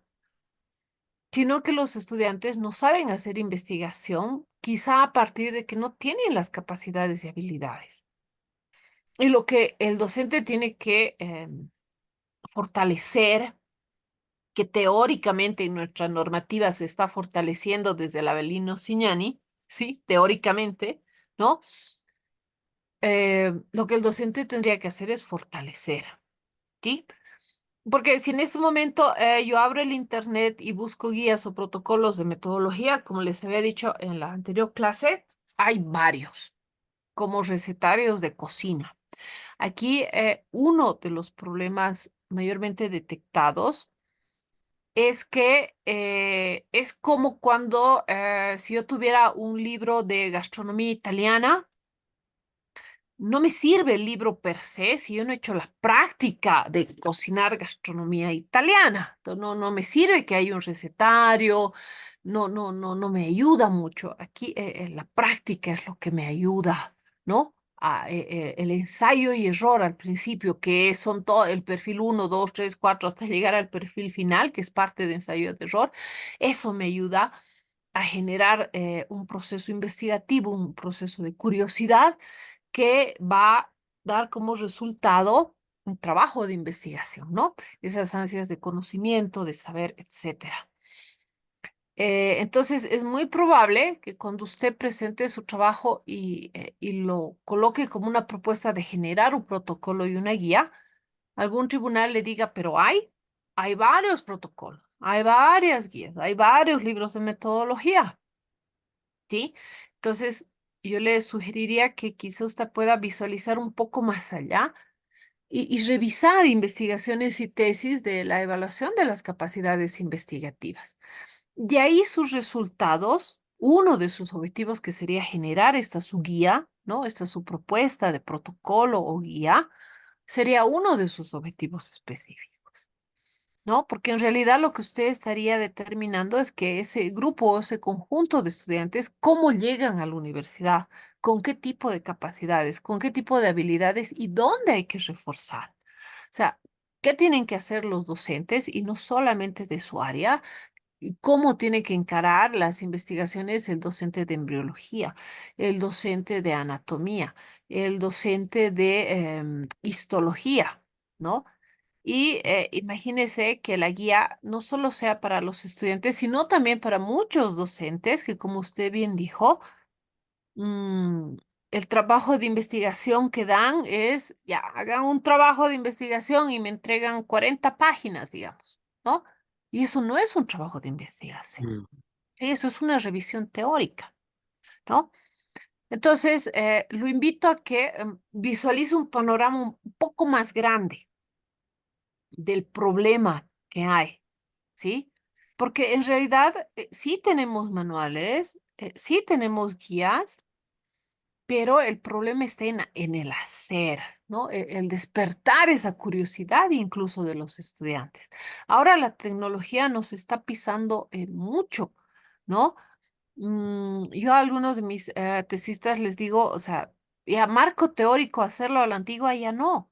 sino que los estudiantes no saben hacer investigación, quizá a partir de que no tienen las capacidades y habilidades. Y lo que el docente tiene que fortalecer, que teóricamente en nuestra normativa se está fortaleciendo desde el Avelino Signani, sí, teóricamente, ¿no? Lo que el docente tendría que hacer es fortalecer, ¿sí? Porque si en este momento yo abro el internet y busco guías o protocolos de metodología, como les había dicho en la anterior clase, hay varios, como recetarios de cocina. Aquí uno de los problemas mayormente detectados es que es como cuando si yo tuviera un libro de gastronomía italiana, no me sirve el libro per se si yo no he hecho la práctica de cocinar gastronomía italiana. Entonces, no me sirve que haya un recetario, no me ayuda mucho. Aquí la práctica es lo que me ayuda, ¿no? El ensayo y error al principio, que son todo el perfil uno 2 3 4 hasta llegar al perfil final, que es parte de ensayo de error, eso me ayuda a generar un proceso investigativo, un proceso de curiosidad que va a dar como resultado un trabajo de investigación, ¿no? Esas ansias de conocimiento, de saber, etcétera. Entonces, es muy probable que cuando usted presente su trabajo y lo coloque como una propuesta de generar un protocolo y una guía, algún tribunal le diga, pero hay varios protocolos, hay varias guías, hay varios libros de metodología, ¿sí? Entonces, yo le sugeriría que quizá usted pueda visualizar un poco más allá y revisar investigaciones y tesis de la evaluación de las capacidades investigativas. De ahí sus resultados, uno de sus objetivos que sería generar esta su guía, ¿no? Esta su propuesta de protocolo o guía, sería uno de sus objetivos específicos. ¿No? Porque en realidad lo que usted estaría determinando es que ese grupo o ese conjunto de estudiantes, cómo llegan a la universidad, con qué tipo de capacidades, con qué tipo de habilidades y dónde hay que reforzar. O sea, ¿qué tienen que hacer los docentes y no solamente de su área? Y cómo tiene que encarar las investigaciones el docente de embriología, el docente de anatomía, el docente de histología, ¿no? Y imagínese que la guía no solo sea para los estudiantes, sino también para muchos docentes que, como usted bien dijo, mm, el trabajo de investigación que dan es, ya, hagan un trabajo de investigación y me entregan 40 páginas, digamos, ¿no? Y eso no es un trabajo de investigación, Mm. ¿sí? Eso es una revisión teórica, ¿no? Entonces, lo invito a que visualice un panorama un poco más grande del problema que hay, ¿sí? Porque en realidad sí tenemos manuales, sí tenemos guías, pero el problema está en el hacer, ¿no? El despertar esa curiosidad incluso de los estudiantes. Ahora la tecnología nos está pisando mucho, ¿no? Yo a algunos de mis tesistas les digo, o sea, ya marco teórico, hacerlo a la antigua, ya no.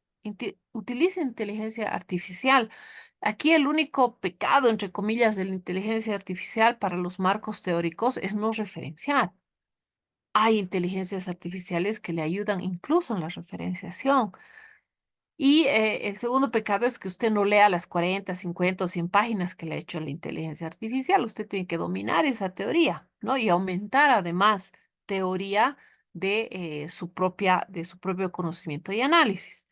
Utiliza inteligencia artificial. Aquí el único pecado, entre comillas, de la inteligencia artificial para los marcos teóricos es no referenciar. Hay inteligencias artificiales que le ayudan incluso en la referenciación. Y el segundo pecado es que usted no lea las 40, 50 o 100 páginas que le ha hecho la inteligencia artificial. Usted tiene que dominar esa teoría, ¿no? Y aumentar además teoría de su propio conocimiento y análisis.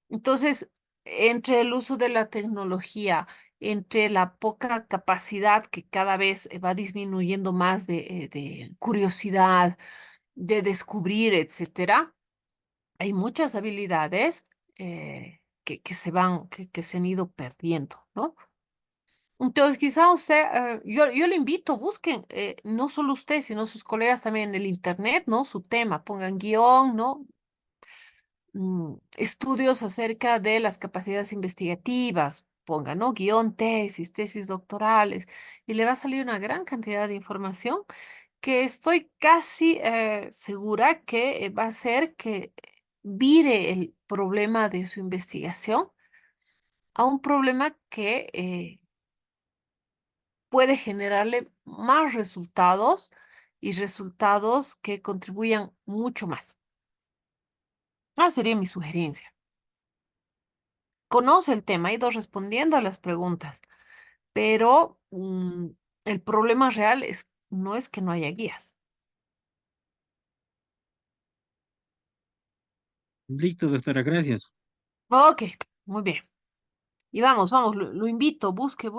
Entonces, entre el uso de la tecnología, entre la poca capacidad que cada vez va disminuyendo más de curiosidad, de descubrir, etcétera, hay muchas habilidades que se han ido perdiendo, ¿no? Entonces, quizá usted, yo le invito, busquen, no solo usted, sino sus colegas también en el internet, ¿no? Su tema, pongan guión, ¿no? Estudios acerca de las capacidades investigativas, pongan, ¿no? Guión, tesis doctorales, y le va a salir una gran cantidad de información que estoy casi segura que va a hacer que vire el problema de su investigación a un problema que puede generarle más resultados y resultados que contribuyan mucho más. Sería mi sugerencia. Conoce el tema, ha ido respondiendo a las preguntas, pero el problema real no es que no haya guías. Listo, doctora, gracias. Ok, muy bien. Y vamos, lo invito, busque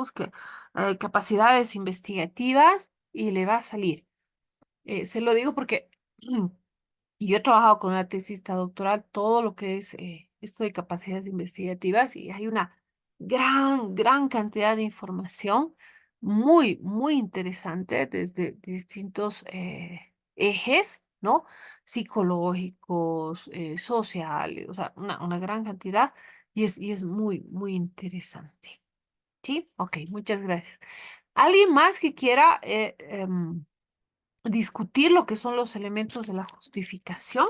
capacidades investigativas y le va a salir. Se lo digo porque yo he trabajado con una tesista doctoral, todo lo que es esto de capacidades investigativas y hay una gran cantidad de información muy interesante desde distintos ejes, ¿no? Psicológicos, sociales, o sea, una gran cantidad y es muy interesante. ¿Sí? Ok, muchas gracias. ¿Alguien más que quiera discutir lo que son los elementos de la justificación?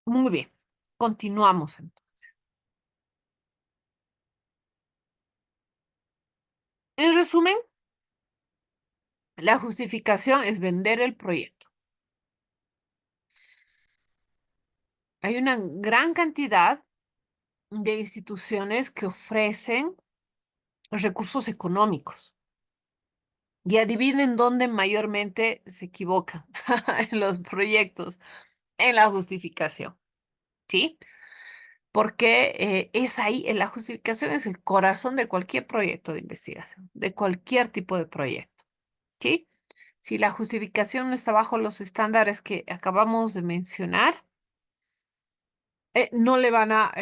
Muy bien, continuamos entonces. En resumen, la justificación es vender el proyecto. Hay una gran cantidad de instituciones que ofrecen recursos económicos y adivinen dónde mayormente se equivocan en los proyectos, en la justificación, ¿sí? Porque es ahí, en la justificación es el corazón de cualquier proyecto de investigación, de cualquier tipo de proyecto, ¿sí? Si la justificación no está bajo los estándares que acabamos de mencionar, no le van a,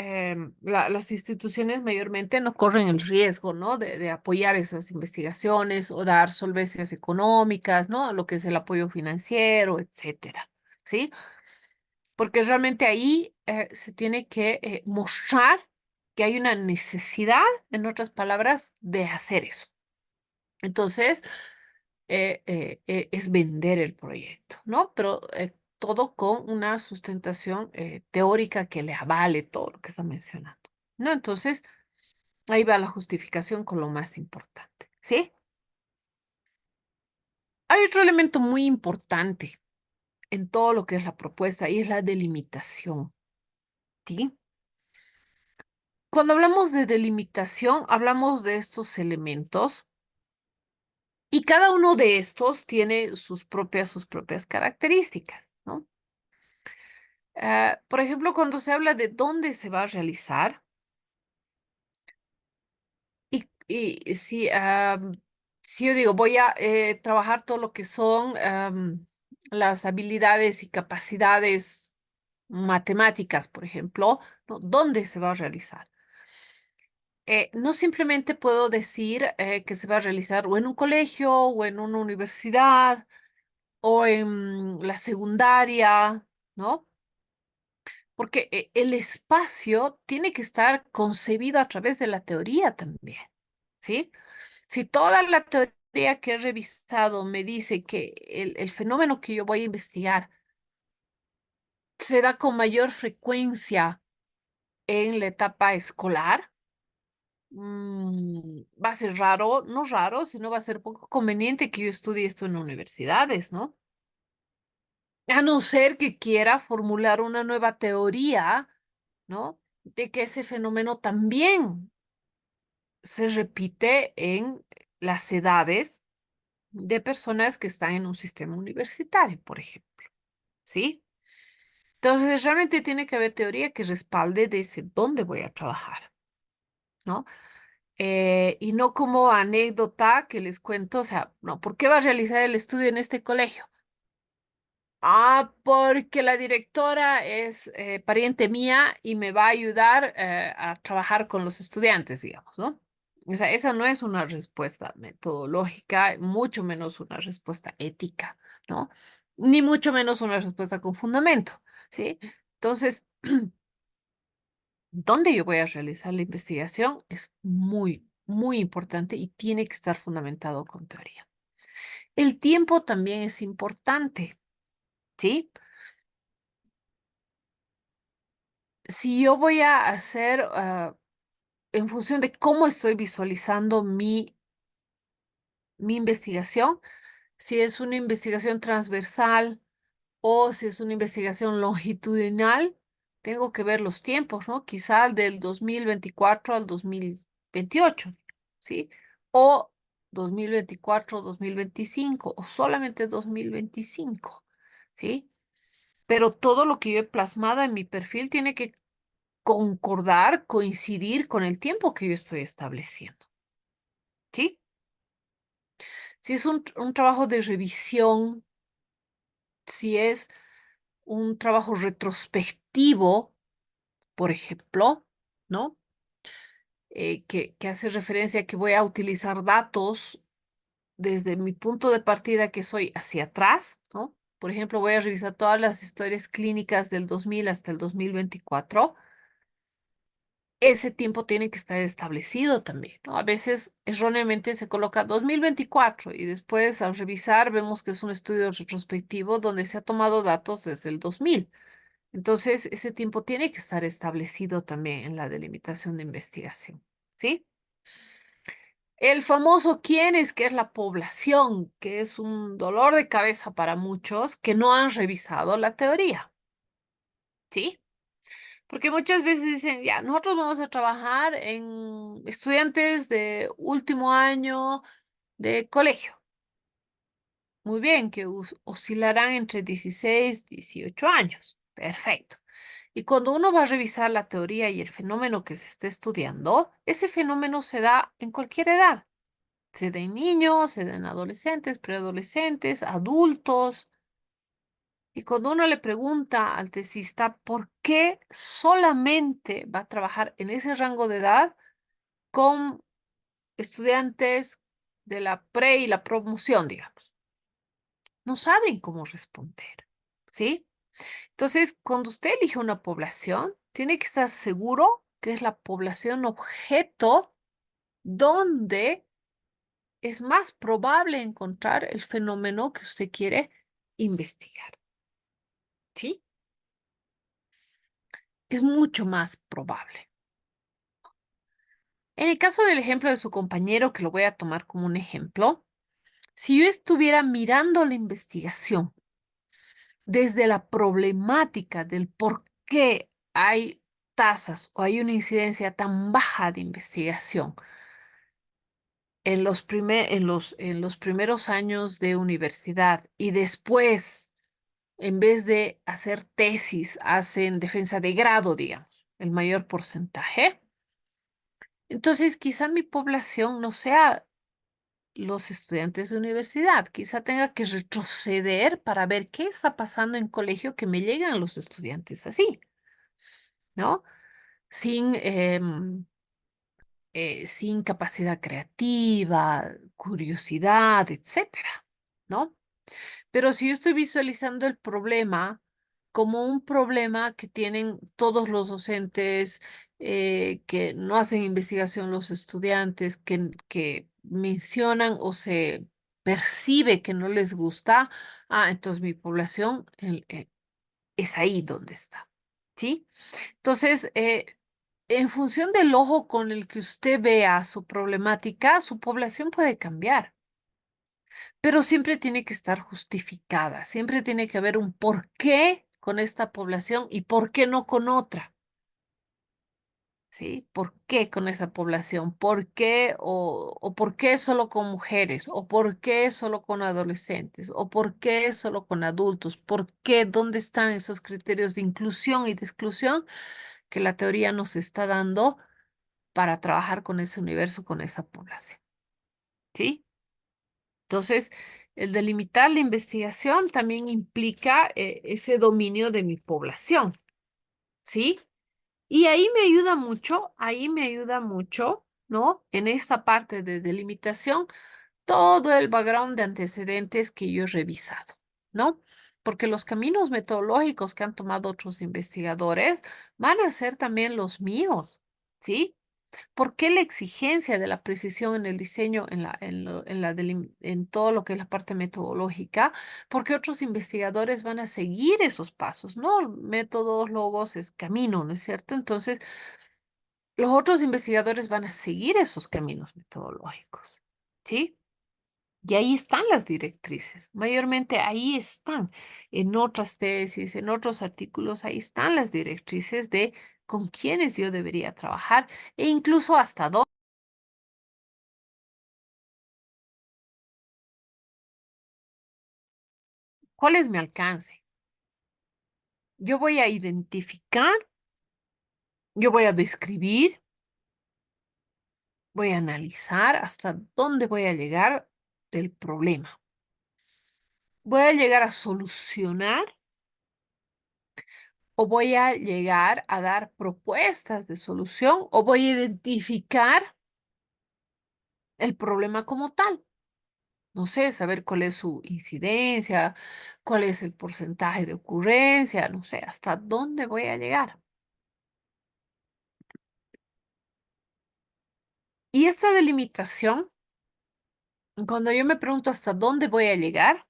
las instituciones mayormente no corren el riesgo, ¿no? De apoyar esas investigaciones o dar solvencias económicas, ¿no? Lo que es el apoyo financiero, etcétera, ¿sí? Porque realmente ahí se tiene que mostrar que hay una necesidad, en otras palabras, de hacer eso. Entonces, es vender el proyecto, ¿no? Pero todo con una sustentación teórica que le avale todo lo que está mencionando, ¿no? Entonces, ahí va la justificación con lo más importante, ¿sí? Hay otro elemento muy importante en todo lo que es la propuesta y es la delimitación, ¿sí? Cuando hablamos de delimitación, hablamos de estos elementos y cada uno de estos tiene sus propias características, ¿no? Por ejemplo, cuando se habla de dónde se va a realizar, y si yo digo, voy a trabajar todo lo que son las habilidades y capacidades matemáticas, por ejemplo, ¿no? ¿Dónde se va a realizar? No simplemente puedo decir que se va a realizar o en un colegio o en una universidad o en la secundaria, ¿no? Porque el espacio tiene que estar concebido a través de la teoría también, ¿sí? Si toda la teoría que he revisado me dice que el fenómeno que yo voy a investigar se da con mayor frecuencia en la etapa escolar, va a ser raro, no raro, sino va a ser poco conveniente que yo estudie esto en universidades, ¿no? A no ser que quiera formular una nueva teoría, ¿no? De que ese fenómeno también se repite en las edades de personas que están en un sistema universitario, por ejemplo, ¿sí? Entonces, realmente tiene que haber teoría que respalde desde dónde voy a trabajar, ¿no? Y no como anécdota que les cuento, o sea, no, ¿por qué va a realizar el estudio en este colegio? Ah, porque la directora es pariente mía y me va a ayudar a trabajar con los estudiantes, digamos, ¿no? O sea, esa no es una respuesta metodológica, mucho menos una respuesta ética, ¿no? Ni mucho menos una respuesta con fundamento, ¿sí? Entonces, ¿dónde yo voy a realizar la investigación? Es muy, muy importante y tiene que estar fundamentado con teoría. El tiempo también es importante, ¿sí? Si yo voy a hacer, en función de cómo estoy visualizando mi investigación, si es una investigación transversal o si es una investigación longitudinal, tengo que ver los tiempos, ¿no? Quizá del 2024 al 2028, ¿sí? O 2024, 2025, o solamente 2025, ¿sí? Pero todo lo que yo he plasmado en mi perfil tiene que concordar, coincidir con el tiempo que yo estoy estableciendo, ¿sí? Si es un trabajo de revisión, si es un trabajo retrospectivo, por ejemplo, ¿no? Que hace referencia a que voy a utilizar datos desde mi punto de partida que soy hacia atrás, ¿no? Por ejemplo, voy a revisar todas las historias clínicas del 2000 hasta el 2024. Ese tiempo tiene que estar establecido también, ¿no? A veces erróneamente se coloca 2024 y después al revisar vemos que es un estudio retrospectivo donde se ha tomado datos desde el 2000. Entonces, ese tiempo tiene que estar establecido también en la delimitación de investigación, ¿sí? El famoso quién es, que es la población, que es un dolor de cabeza para muchos que no han revisado la teoría, ¿sí? Porque muchas veces dicen, ya, nosotros vamos a trabajar en estudiantes de último año de colegio. Muy bien, que oscilarán entre 16 y 18 años. Perfecto. Y cuando uno va a revisar la teoría y el fenómeno que se está estudiando, ese fenómeno se da en cualquier edad. Se da en niños, se da en adolescentes, preadolescentes, adultos. Y cuando uno le pregunta al tesista por qué solamente va a trabajar en ese rango de edad con estudiantes de la pre y la promoción, digamos, no saben cómo responder, ¿sí? Entonces, cuando usted elige una población, tiene que estar seguro que es la población objeto donde es más probable encontrar el fenómeno que usted quiere investigar, ¿sí? Es mucho más probable. En el caso del ejemplo de su compañero, que lo voy a tomar como un ejemplo, si yo estuviera mirando la investigación desde la problemática del por qué hay tasas o hay una incidencia tan baja de investigación en los primeros años de universidad y después, en vez de hacer tesis, hacen defensa de grado, digamos, el mayor porcentaje. Entonces, quizá mi población no sea los estudiantes de universidad. Quizá tenga que retroceder para ver qué está pasando en colegio que me llegan los estudiantes así, ¿no? Sin, sin capacidad creativa, curiosidad, etcétera, ¿no? Pero si yo estoy visualizando el problema como un problema que tienen todos los docentes, que no hacen investigación los estudiantes, que mencionan o se percibe que no les gusta, entonces mi población es ahí donde está, ¿sí? Entonces, en función del ojo con el que usted vea su problemática, su población puede cambiar. Pero siempre tiene que estar justificada, siempre tiene que haber un por qué con esta población y por qué no con otra, ¿sí? ¿Por qué con esa población? ¿Por qué o por qué solo con mujeres? ¿O por qué solo con adolescentes? ¿O por qué solo con adultos? ¿Por qué? ¿Dónde están esos criterios de inclusión y de exclusión que la teoría nos está dando para trabajar con ese universo, con esa población? ¿Sí? Entonces, el delimitar la investigación también implica ese dominio de mi población, ¿sí? Y ahí me ayuda mucho, ¿no? En esta parte de delimitación, todo el background de antecedentes que yo he revisado, ¿no? Porque los caminos metodológicos que han tomado otros investigadores van a ser también los míos, ¿sí? ¿Por qué la exigencia de la precisión en el diseño, en todo lo que es la parte metodológica? Porque otros investigadores van a seguir esos pasos, ¿no? Métodos, logos, es camino, ¿no es cierto? Entonces, los otros investigadores van a seguir esos caminos metodológicos, ¿sí? Y ahí están las directrices, mayormente ahí están, en otras tesis, en otros artículos, ahí están las directrices de con quiénes yo debería trabajar e incluso hasta dónde. ¿Cuál es mi alcance? Yo voy a identificar, yo voy a describir, voy a analizar hasta dónde voy a llegar del problema. ¿Voy a llegar a solucionar o voy a llegar a dar propuestas de solución o voy a identificar el problema como tal? No sé, saber cuál es su incidencia, cuál es el porcentaje de ocurrencia, no sé, hasta dónde voy a llegar. Y esta delimitación, cuando yo me pregunto hasta dónde voy a llegar,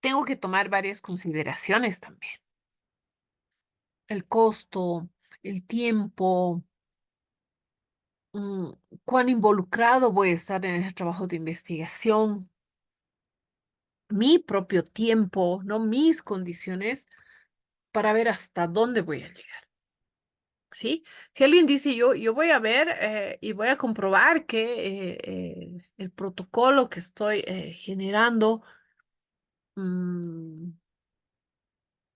tengo que tomar varias consideraciones también. El costo, el tiempo, mm, cuán involucrado voy a estar en ese trabajo de investigación, mi propio tiempo, ¿no? Mis condiciones para ver hasta dónde voy a llegar, ¿sí? Si alguien dice yo voy a ver y voy a comprobar que el protocolo que estoy generando mm,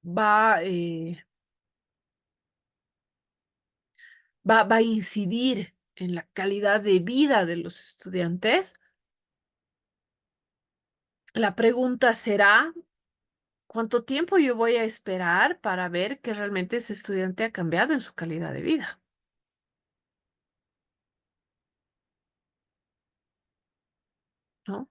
va, va a incidir en la calidad de vida de los estudiantes, la pregunta será, ¿cuánto tiempo yo voy a esperar para ver que realmente ese estudiante ha cambiado en su calidad de vida? ¿No?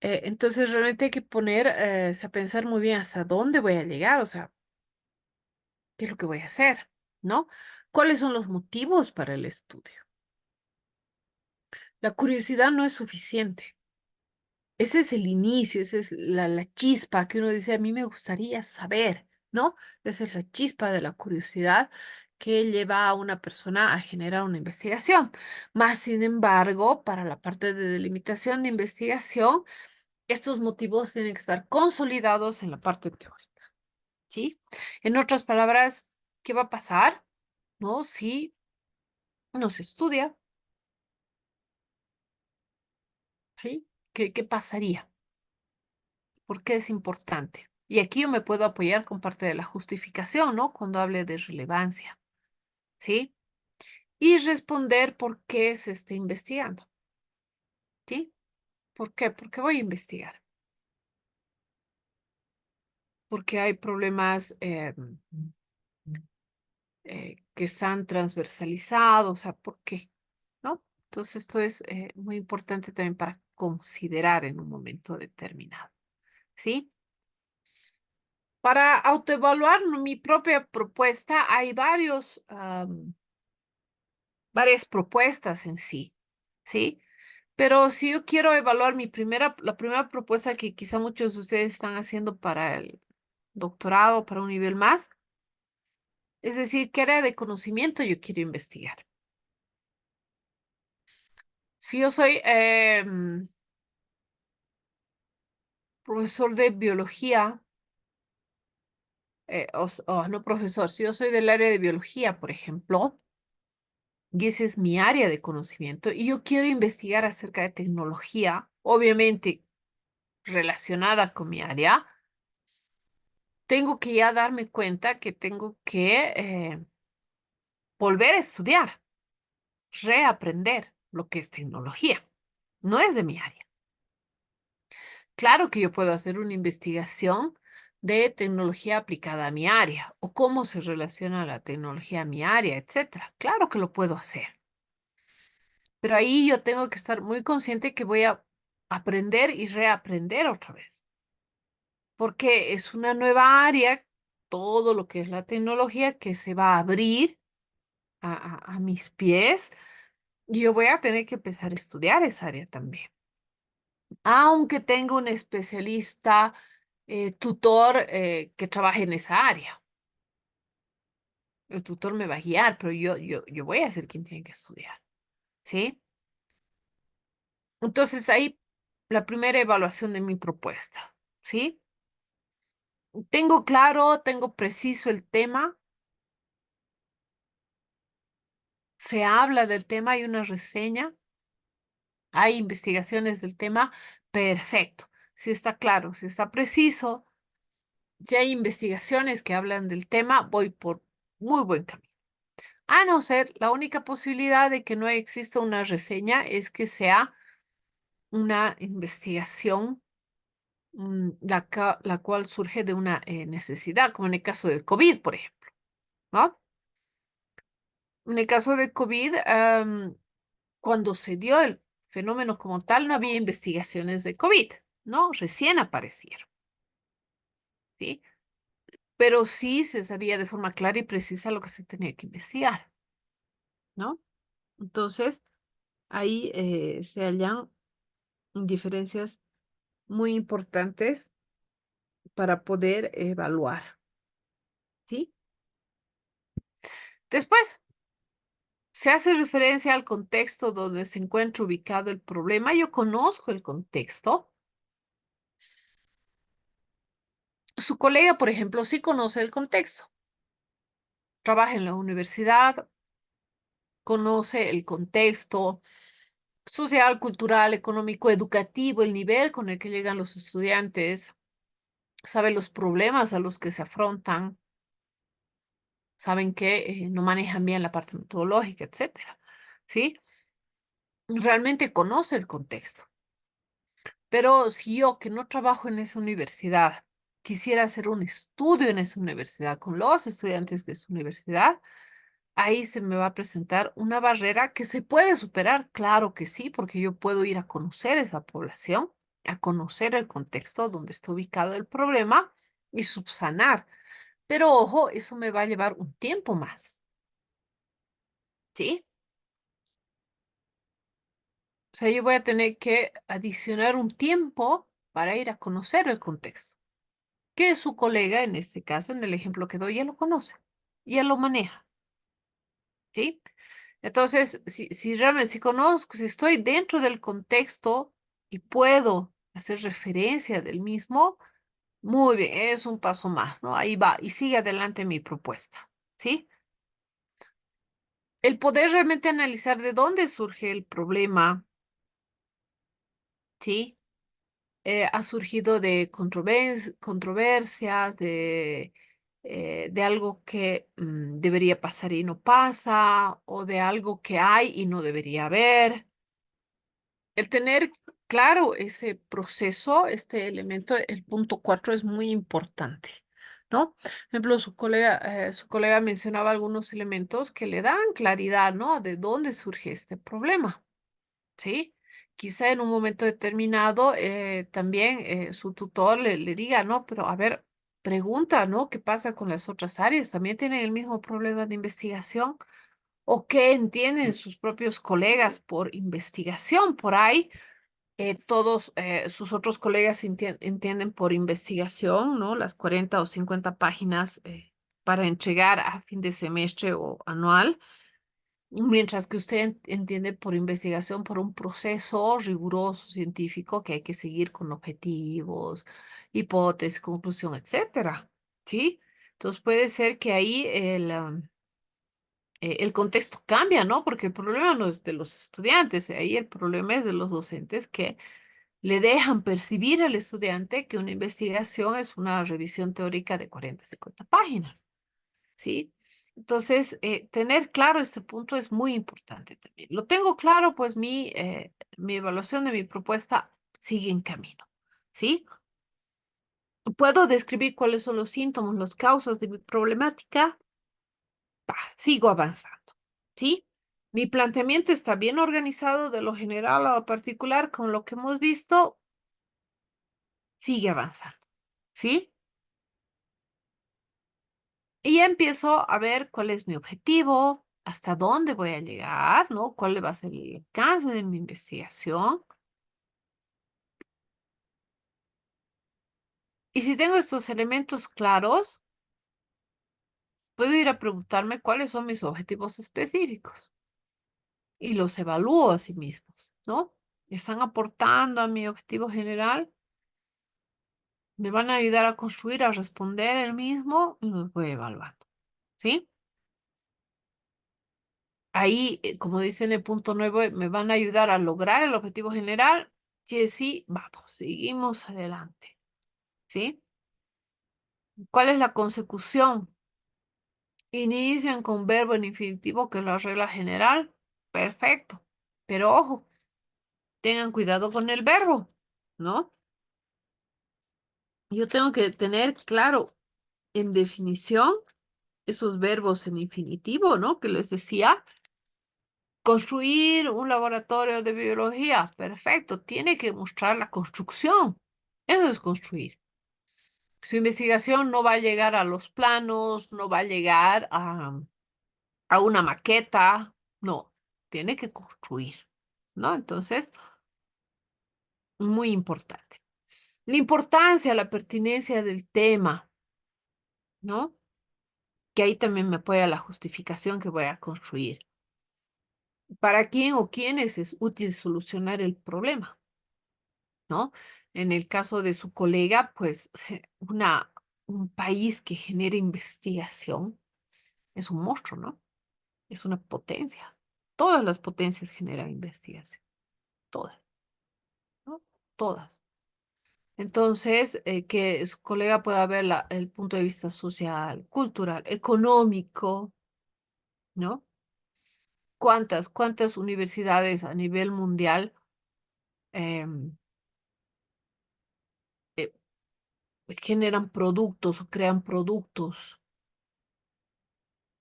Entonces realmente hay que poner a pensar muy bien hasta dónde voy a llegar, o sea, ¿qué es lo que voy a hacer? ¿No? ¿Cuáles son los motivos para el estudio? La curiosidad no es suficiente. Ese es el inicio, esa es la chispa que uno dice, a mí me gustaría saber, ¿no? Esa es la chispa de la curiosidad que lleva a una persona a generar una investigación. Más sin embargo, para la parte de delimitación de investigación, estos motivos tienen que estar consolidados en la parte teórica, ¿sí? En otras palabras, ¿qué va a pasar, no? Si no se estudia, ¿sí? ¿Qué pasaría? ¿Por qué es importante? Y aquí yo me puedo apoyar con parte de la justificación, ¿no? Cuando hable de relevancia, ¿sí? y responder por qué se está investigando. ¿Sí? ¿Por qué? Porque voy a investigar. Porque hay problemas que están transversalizados, o sea, ¿por qué? ¿No? Entonces, esto es muy importante también para considerar en un momento determinado. ¿Sí? Para autoevaluar mi propia propuesta, hay varias propuestas en sí, ¿sí? Pero si yo quiero evaluar la primera propuesta que quizá muchos de ustedes están haciendo para el doctorado, para un nivel más, es decir, ¿qué área de conocimiento yo quiero investigar? Si yo soy profesor de biología, no profesor, si yo soy del área de biología, por ejemplo, y ese es mi área de conocimiento, y yo quiero investigar acerca de tecnología, obviamente relacionada con mi área, tengo que ya darme cuenta que tengo que volver a estudiar, reaprender lo que es tecnología. No es de mi área. Claro que yo puedo hacer una investigación de tecnología aplicada a mi área o cómo se relaciona la tecnología a mi área, etcétera. Claro que lo puedo hacer. Pero ahí yo tengo que estar muy consciente que voy a aprender y reaprender otra vez, porque es una nueva área, todo lo que es la tecnología que se va a abrir a mis pies y yo voy a tener que empezar a estudiar esa área también. Aunque tenga un especialista, tutor que trabaje en esa área. El tutor me va a guiar, pero yo voy a ser quien tiene que estudiar, ¿sí? Entonces ahí la primera evaluación de mi propuesta, ¿sí? Tengo claro, tengo preciso el tema, se habla del tema, hay una reseña, hay investigaciones del tema, perfecto. Si está claro, si está preciso, ya hay investigaciones que hablan del tema, voy por muy buen camino. A no ser, la única posibilidad de que no exista una reseña es que sea una investigación la cual surge de una necesidad, como en el caso del COVID, por ejemplo, ¿no? En el caso de COVID, cuando se dio el fenómeno como tal, no había investigaciones de COVID, ¿no? Recién aparecieron, ¿sí? Pero sí se sabía de forma clara y precisa lo que se tenía que investigar, ¿no? Entonces, ahí se hallan diferencias muy importantes para poder evaluar, ¿sí? Después, se hace referencia al contexto donde se encuentra ubicado el problema. Yo conozco el contexto. Su colega, por ejemplo, sí conoce el contexto. Trabaja en la universidad, conoce el contexto social, cultural, económico, educativo, el nivel con el que llegan los estudiantes, sabe los problemas a los que se afrontan, saben que no manejan bien la parte metodológica, etcétera, ¿sí? Realmente conoce el contexto. Pero si yo, que no trabajo en esa universidad, quisiera hacer un estudio en esa universidad con los estudiantes de esa universidad, ahí se me va a presentar una barrera que se puede superar, claro que sí, porque yo puedo ir a conocer esa población, a conocer el contexto donde está ubicado el problema y subsanar. Pero ojo, eso me va a llevar un tiempo más, ¿sí? O sea, yo voy a tener que adicionar un tiempo para ir a conocer el contexto, que su colega, en este caso, en el ejemplo que doy, ya lo conoce, ya lo maneja, ¿sí? Entonces, si realmente, si conozco, si estoy dentro del contexto y puedo hacer referencia del mismo, muy bien, es un paso más, ¿no? Ahí va, y sigue adelante mi propuesta, ¿sí? El poder realmente analizar de dónde surge el problema, ¿sí? Ha surgido de controversias, de de algo que debería pasar y no pasa, o de algo que hay y no debería haber. El tener claro ese proceso, este elemento, el punto 4 es muy importante, ¿no? Por ejemplo, su colega mencionaba algunos elementos que le dan claridad, ¿no? De dónde surge este problema, ¿sí? Quizá en un momento determinado también su tutor le diga, ¿no? Pero a ver, pregunta, ¿no? ¿Qué pasa con las otras áreas? ¿También tienen el mismo problema de investigación? ¿O qué entienden sus propios colegas por investigación? Por ahí todos sus otros colegas entienden por investigación, ¿no? Las 40 o 50 páginas para entregar a fin de semestre o anual, mientras que usted entiende por investigación, por un proceso riguroso científico que hay que seguir con objetivos, hipótesis, conclusión, etcétera, ¿sí? Entonces puede ser que ahí el contexto cambia, ¿no? Porque el problema no es de los estudiantes, ahí el problema es de los docentes que le dejan percibir al estudiante que una investigación es una revisión teórica de 40, 50 páginas, ¿sí? Entonces, tener claro este punto es muy importante también. Lo tengo claro, pues mi evaluación de mi propuesta sigue en camino, ¿sí? Puedo describir cuáles son los síntomas, las causas de mi problemática, sigo avanzando, ¿sí? Mi planteamiento está bien organizado de lo general a lo particular, con lo que hemos visto, sigue avanzando, ¿sí? Y ya empiezo a ver cuál es mi objetivo, hasta dónde voy a llegar, ¿no? ¿Cuál va a ser el alcance de mi investigación? Y si tengo estos elementos claros, puedo ir a preguntarme cuáles son mis objetivos específicos y los evalúo a sí mismos, ¿no? ¿Están aportando a mi objetivo general? ¿Me van a ayudar a construir, a responder el mismo? Y los voy evaluando, ¿sí? Ahí, como dice en el punto 9, me van a ayudar a lograr el objetivo general. Si sí, vamos, seguimos adelante, ¿sí? ¿Cuál es la consecución? Inician con verbo en infinitivo, que es la regla general. Perfecto. Pero ojo, tengan cuidado con el verbo, ¿no? Yo tengo que tener claro en definición esos verbos en infinitivo, ¿no? Que les decía. Construir un laboratorio de biología, perfecto, tiene que mostrar la construcción. Eso es construir. Su investigación no va a llegar a los planos, no va a llegar a una maqueta, no, tiene que construir, ¿no? Entonces, muy importante. La importancia, la pertinencia del tema, ¿no? Que ahí también me apoya la justificación que voy a construir. ¿Para quién o quiénes es útil solucionar el problema? ¿No? En el caso de su colega, pues un país que genera investigación es un monstruo, ¿no? Es una potencia. Todas las potencias generan investigación, todas, ¿no? Todas. Entonces, que su colega pueda ver el punto de vista social, cultural, económico, ¿no? ¿Cuántas universidades a nivel mundial em, eh, generan productos o crean productos,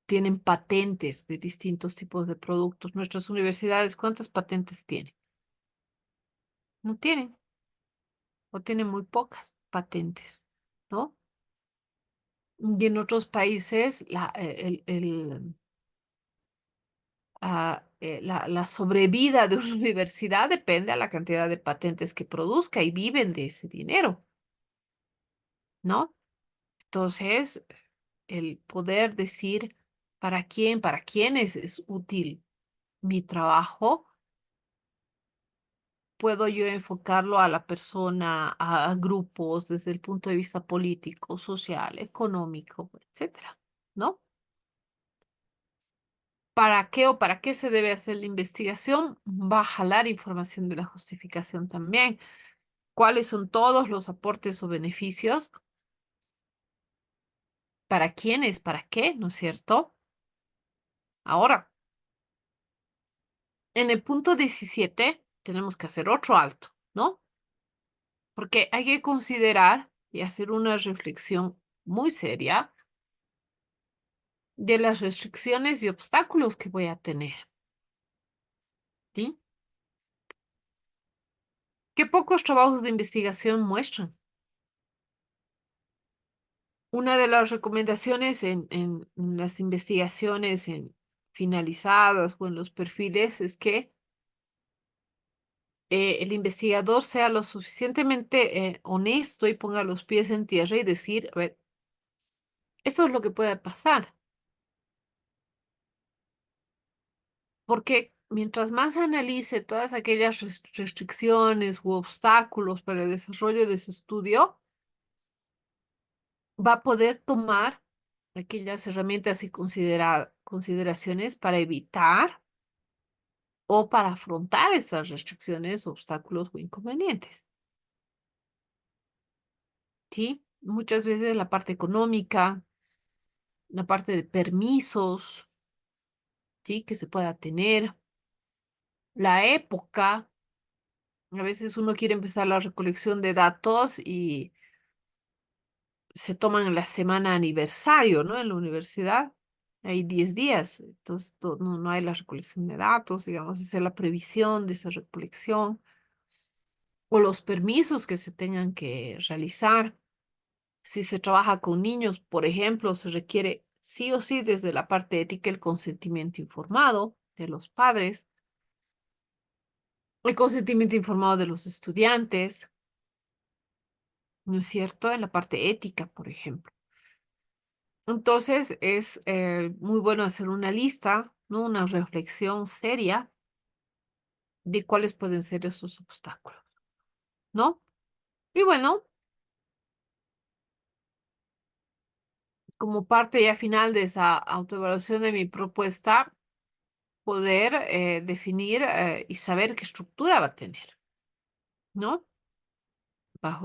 tienen patentes de distintos tipos de productos? Nuestras universidades, ¿cuántas patentes tienen? No tienen, o tienen muy pocas patentes, ¿no? Y en otros países la sobrevida de una universidad depende a la cantidad de patentes que produzca y viven de ese dinero, ¿no? Entonces, el poder decir para quiénes es útil mi trabajo, puedo yo enfocarlo a la persona, a grupos desde el punto de vista político, social, económico, etcétera, ¿no? ¿Para qué o para qué se debe hacer la investigación? Va a jalar información de la justificación también. ¿Cuáles son todos los aportes o beneficios ¿Para quiénes? ¿Para qué? ¿No es cierto? Ahora, en el punto 17 tenemos que hacer otro alto, ¿no? Porque hay que considerar y hacer una reflexión muy seria de las restricciones y obstáculos que voy a tener, ¿sí? ¿Qué pocos trabajos de investigación muestran? Una de las recomendaciones en las investigaciones finalizadas o en los perfiles es que el investigador sea lo suficientemente honesto y ponga los pies en tierra y decir, a ver, esto es lo que puede pasar. Porque mientras más analice todas aquellas restricciones u obstáculos para el desarrollo de su estudio, va a poder tomar aquellas herramientas y consideraciones para evitar o para afrontar estas restricciones, obstáculos o inconvenientes. ¿Sí? Muchas veces la parte económica, la parte de permisos, ¿sí? Que se pueda tener, la época. A veces uno quiere empezar la recolección de datos y se toman la semana aniversario, ¿no? En la universidad hay 10 días, entonces no hay la recolección de datos, digamos, hacer la previsión de esa recolección o los permisos que se tengan que realizar. Si se trabaja con niños, por ejemplo, se requiere sí o sí desde la parte ética el consentimiento informado de los padres, el consentimiento informado de los estudiantes, ¿no es cierto? En la parte ética, por ejemplo. Entonces es muy bueno hacer una lista, ¿no? Una reflexión seria de cuáles pueden ser esos obstáculos, ¿no? Y bueno, como parte ya final de esa autoevaluación de mi propuesta, poder definir y saber qué estructura va a tener, ¿no?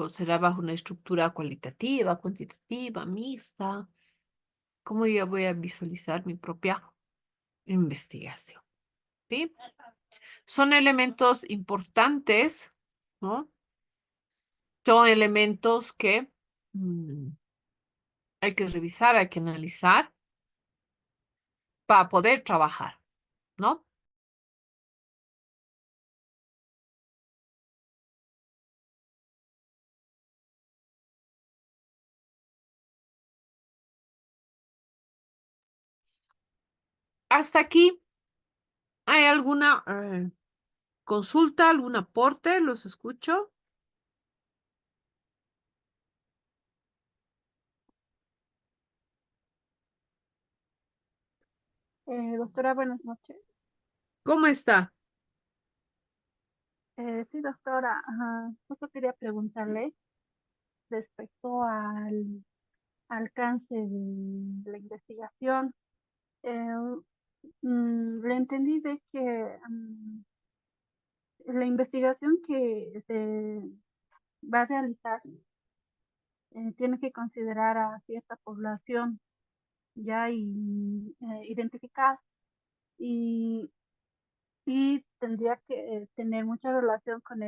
Será bajo una estructura cualitativa, cuantitativa, mixta. ¿Cómo yo voy a visualizar mi propia investigación? ¿Sí? Son elementos importantes, ¿no? Son elementos que hay que revisar, hay que analizar para poder trabajar, ¿no? Hasta aquí, ¿hay alguna consulta, algún aporte? Los escucho. Doctora, buenas noches. ¿Cómo está? Sí, doctora, justo quería preguntarle respecto al alcance de la investigación. Eh, Le entendí de que la investigación que se va a realizar tiene que considerar a cierta población ya identificada y, y tendría que tener mucha relación con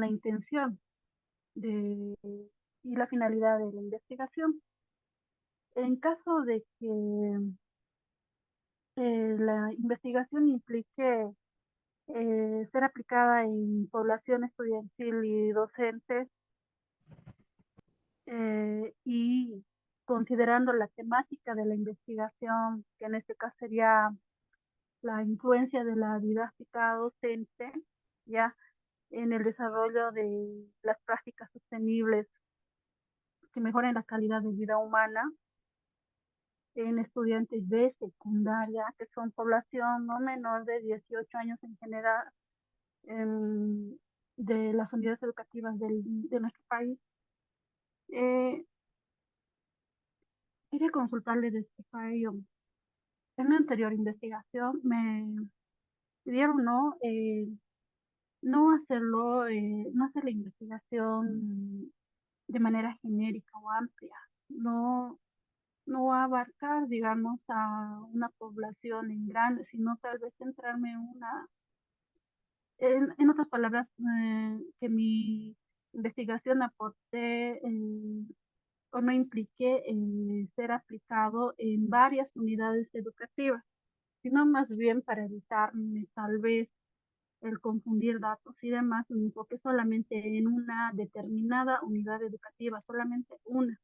la intención de, y la finalidad de la investigación. En caso de que la investigación implique ser aplicada en población estudiantil y docentes y considerando la temática de la investigación, que en este caso sería la influencia de la didáctica docente, ya en el desarrollo de las prácticas sostenibles que mejoren la calidad de vida humana en estudiantes de secundaria, que son población no menor de 18 años en general, de las unidades educativas de nuestro país. Eh, Quería consultarle respecto a ello. En la anterior investigación me pidieron no hacerlo, no hacer la investigación de manera genérica o amplia, no, no abarcar, digamos, a una población en grande, sino tal vez centrarme en en otras palabras, que mi investigación aporte o no implique ser aplicado en varias unidades educativas, sino más bien para evitarme tal vez el confundir datos y demás, me enfoque solamente en una determinada unidad educativa, solamente una.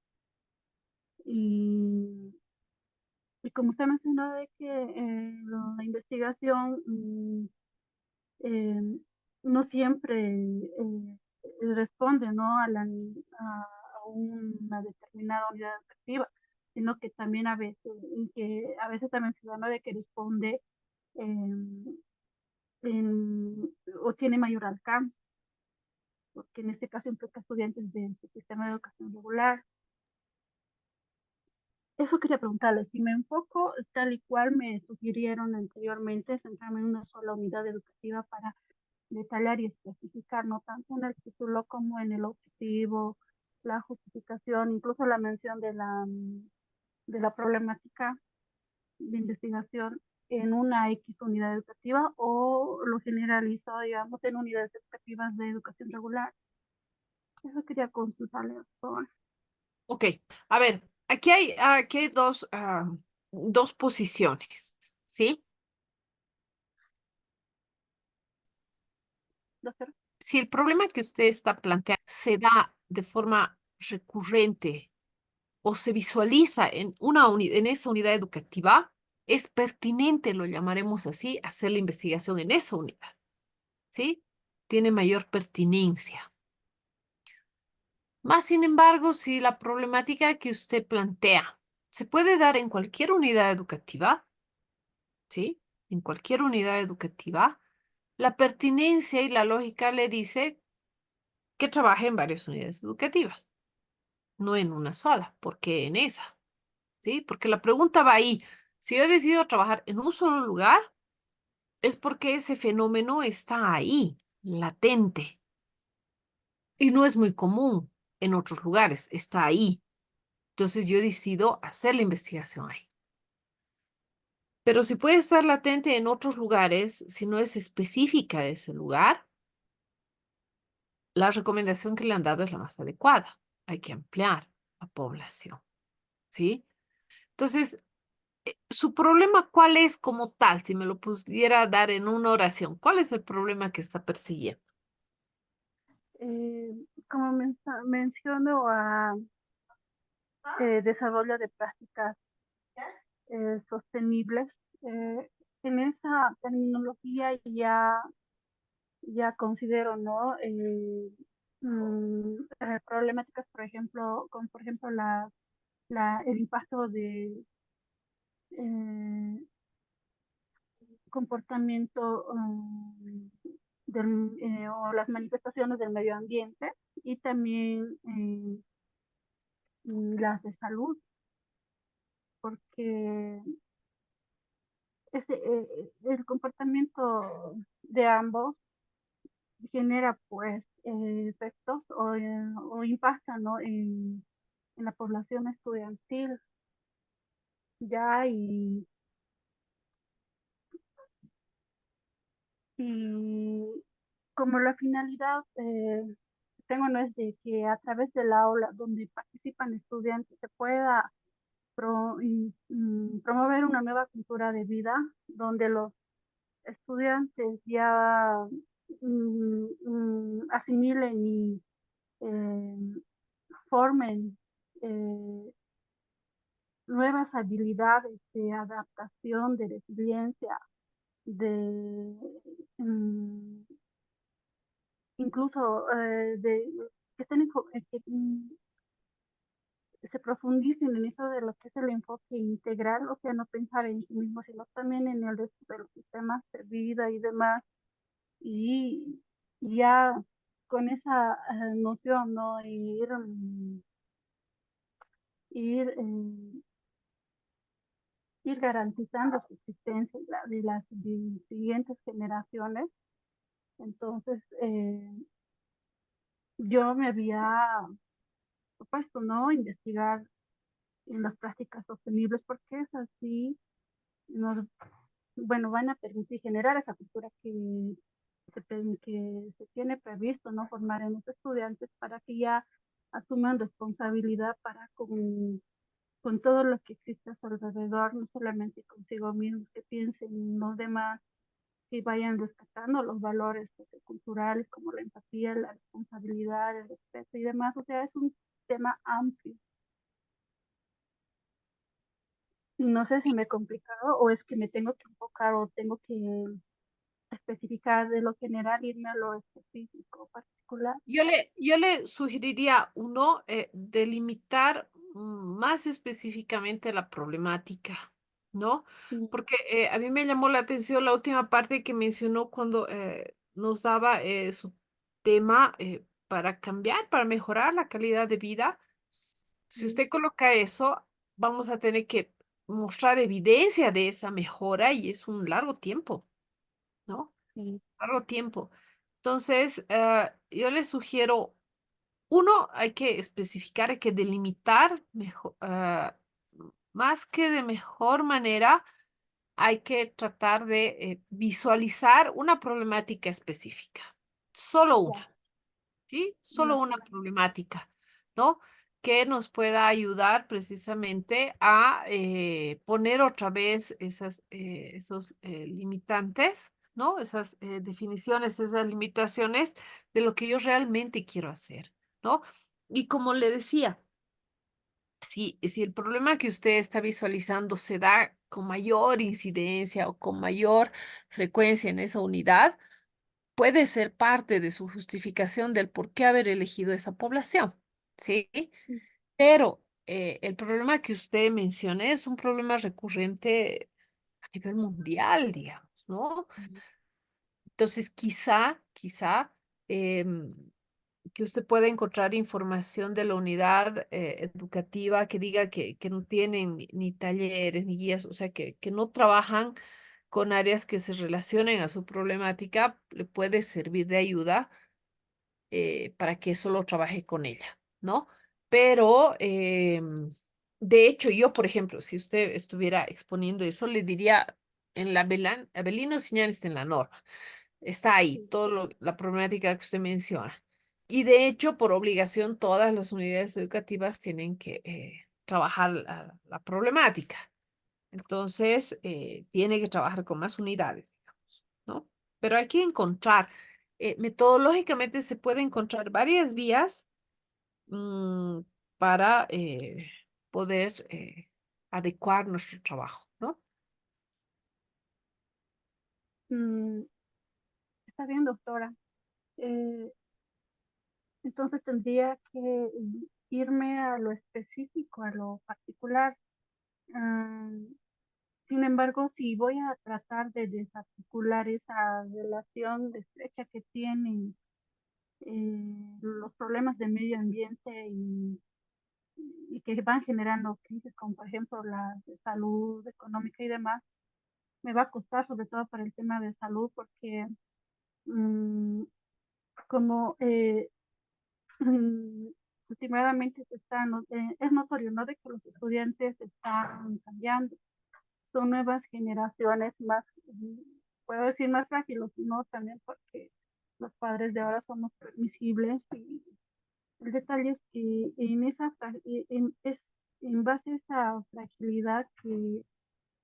Y, y como usted mencionó de que la investigación eh, no siempre responde, ¿no? A una determinada unidad educativa, sino que también a veces también se habla de que responde em, o tiene mayor alcance, porque en este caso implica estudiantes de su sistema de educación regular. Eso quería preguntarle, si me enfoco tal y cual me sugirieron anteriormente, centrarme en una sola unidad educativa para detallar y especificar, no tanto en el título como en el objetivo, la justificación, incluso la mención de la problemática de investigación en una X unidad educativa o lo generalizo, digamos, en unidades educativas de educación regular. Eso quería consultarle, doctor. Ok, a ver, aquí hay dos posiciones, ¿sí? Doctor. Si el problema que usted está planteando se da de forma recurrente o se visualiza en en esa unidad educativa, es pertinente, lo llamaremos así, hacer la investigación en esa unidad, ¿sí? Tiene mayor pertinencia. Más sin embargo, si la problemática que usted plantea se puede dar en cualquier unidad educativa, ¿sí? En cualquier unidad educativa, la pertinencia y la lógica le dice que trabaje en varias unidades educativas, no en una sola. ¿Por qué en esa? ¿Sí? Porque la pregunta va ahí. Si yo decido trabajar en un solo lugar, es porque ese fenómeno está ahí, latente, y no es muy común en otros lugares, está ahí. Entonces yo decido hacer la investigación ahí. Pero si puede estar latente en otros lugares, si no es específica de ese lugar, la recomendación que le han dado es la más adecuada. Hay que ampliar la población, ¿sí? Entonces, ¿su problema cuál es como tal? Si me lo pudiera dar en una oración, ¿cuál es el problema que está persiguiendo? Como menciono a desarrollo de prácticas sostenibles, eh, en esa terminología ya considero, ¿no? Problemáticas, por ejemplo, como por ejemplo el impacto de eh, comportamiento o las manifestaciones del medio ambiente y también las de salud, porque el comportamiento de ambos genera pues efectos o impacta, ¿no? En la población estudiantil ya y como la finalidad tengo no es de que a través del aula donde participan estudiantes se pueda promover una nueva cultura de vida donde los estudiantes ya asimilen y eh, formen nuevas habilidades de adaptación, de resiliencia, de incluso que, se profundicen en eso de lo que es el enfoque integral, o sea, no pensar en sí mismo, sino también en el resto de los sistemas de vida y demás, y ya con esa noción, ¿no? Ir, ir garantizando su existencia de las siguientes generaciones. Entonces, yo me había propuesto, ¿no? Investigar en las prácticas sostenibles, porque es así, nos, bueno, van a permitir generar esa cultura que se tiene previsto, ¿no? Formar en los estudiantes para que ya asuman responsabilidad para con todo lo que existe a su alrededor, no solamente consigo mismos, que piensen en los demás, que vayan rescatando los valores socioculturales como la empatía, la responsabilidad, el respeto y demás. O sea, es un tema amplio. No sé si Sí, me he complicado o es que me tengo que enfocar o tengo que especificar de lo general, irme a lo específico, particular. yo le sugeriría, uno, delimitar más específicamente la problemática, ¿no? Sí, Porque a mí me llamó la atención la última parte que mencionó cuando nos daba su tema para cambiar, para mejorar la calidad de vida. Si sí, usted coloca eso, vamos a tener que mostrar evidencia de esa mejora y es un largo tiempo, ¿no? sí, Largo tiempo. Entonces, yo le sugiero, uno, hay que especificar, hay que delimitar mejor, más que de mejor manera, hay que tratar de visualizar una problemática específica, solo ya, una. ¿Sí? de Solo una acuerdo. problemática, ¿no? Que nos pueda ayudar precisamente a poner otra vez esos limitantes, ¿no? Esas definiciones, esas limitaciones de lo que yo realmente quiero hacer, ¿no? Y como le decía, si el problema que usted está visualizando se da con mayor incidencia o con mayor frecuencia en esa unidad, puede ser parte de su justificación del por qué haber elegido esa población, ¿sí? Sí, Pero el problema que usted menciona es un problema recurrente a nivel mundial, digamos, ¿no? sí, Entonces, quizá, em, que usted pueda encontrar información de la unidad educativa que diga que no tienen ni talleres ni guías, o sea, que no trabajan con áreas que se relacionen a su problemática, le puede servir de ayuda para que solo trabaje con ella, ¿no? Pero, de hecho, yo, por ejemplo, si usted estuviera exponiendo eso, le diría en la Abelino Siñán está en la norma, está ahí, sí, toda la problemática que usted menciona. Y de hecho, por obligación, todas las unidades educativas tienen que trabajar la problemática. Entonces, tiene que trabajar con más unidades, digamos, ¿no? Pero hay que encontrar, metodológicamente se puede encontrar varias vías mm, para poder adecuar nuestro trabajo, ¿no? mm, está bien, doctora. Eh, entonces tendría que irme a lo específico, a lo particular. Ah, sin embargo, si voy a tratar de desarticular esa relación de estrecha que tienen los problemas de medio ambiente y que van generando crisis como por ejemplo la de salud económica y demás, me va a costar sobre todo para el tema de salud porque mm, como últimamente es notorio, ¿no? De que los estudiantes están cambiando, son nuevas generaciones más, puedo decir más frágiles, ¿no? También porque los padres de ahora somos permisibles y el detalle es que es en base a esa fragilidad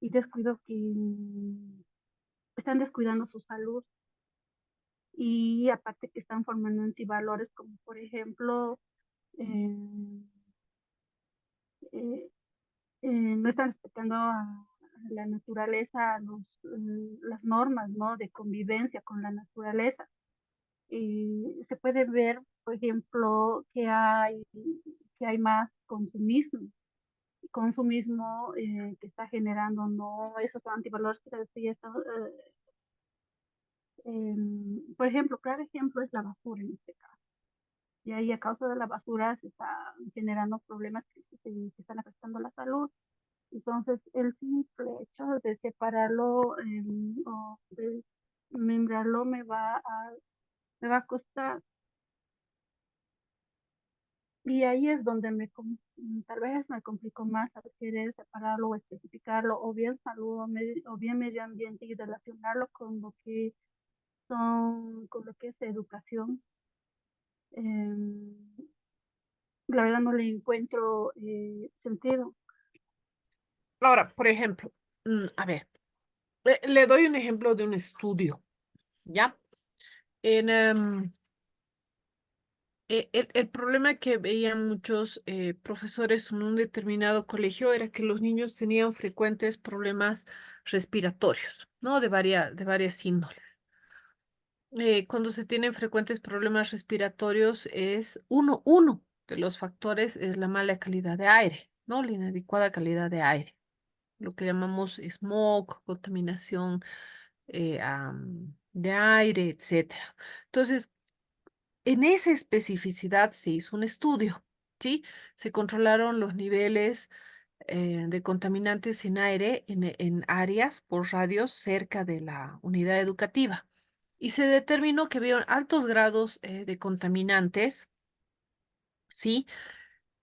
y descuido que están descuidando su salud y aparte que están formando antivalores como por ejemplo eh, eh, no están respetando a la naturaleza, las normas, ¿no? De convivencia con la naturaleza. Y se puede ver, por ejemplo, que hay más consumismo que está generando, ¿no? Esos antivalores que decía, por ejemplo, claro ejemplo es la basura en este caso. Y ahí a causa de la basura se están generando problemas que están afectando la salud. Entonces, el simple hecho de separarlo o de membrarlo me va a costar. Y ahí es donde tal vez me complicó más al querer separarlo o especificarlo, o bien salud o bien medio ambiente y relacionarlo con lo que con lo que es educación. Em, la verdad no le encuentro sentido. Ahora, por ejemplo, a ver, le doy un ejemplo de un estudio, ¿ya? En, el problema que veían muchos profesores en un determinado colegio era que los niños tenían frecuentes problemas respiratorios, ¿no? De varias índoles. Cuando se tienen frecuentes problemas respiratorios es uno de los factores es la mala calidad de aire, ¿no? La inadecuada calidad de aire, lo que llamamos smog, contaminación de aire, etcétera. Entonces, en esa especificidad se hizo un estudio, ¿sí? Se controlaron los niveles de contaminantes en aire en áreas por radios cerca de la unidad educativa y se determinó que había altos grados de contaminantes, ¿sí?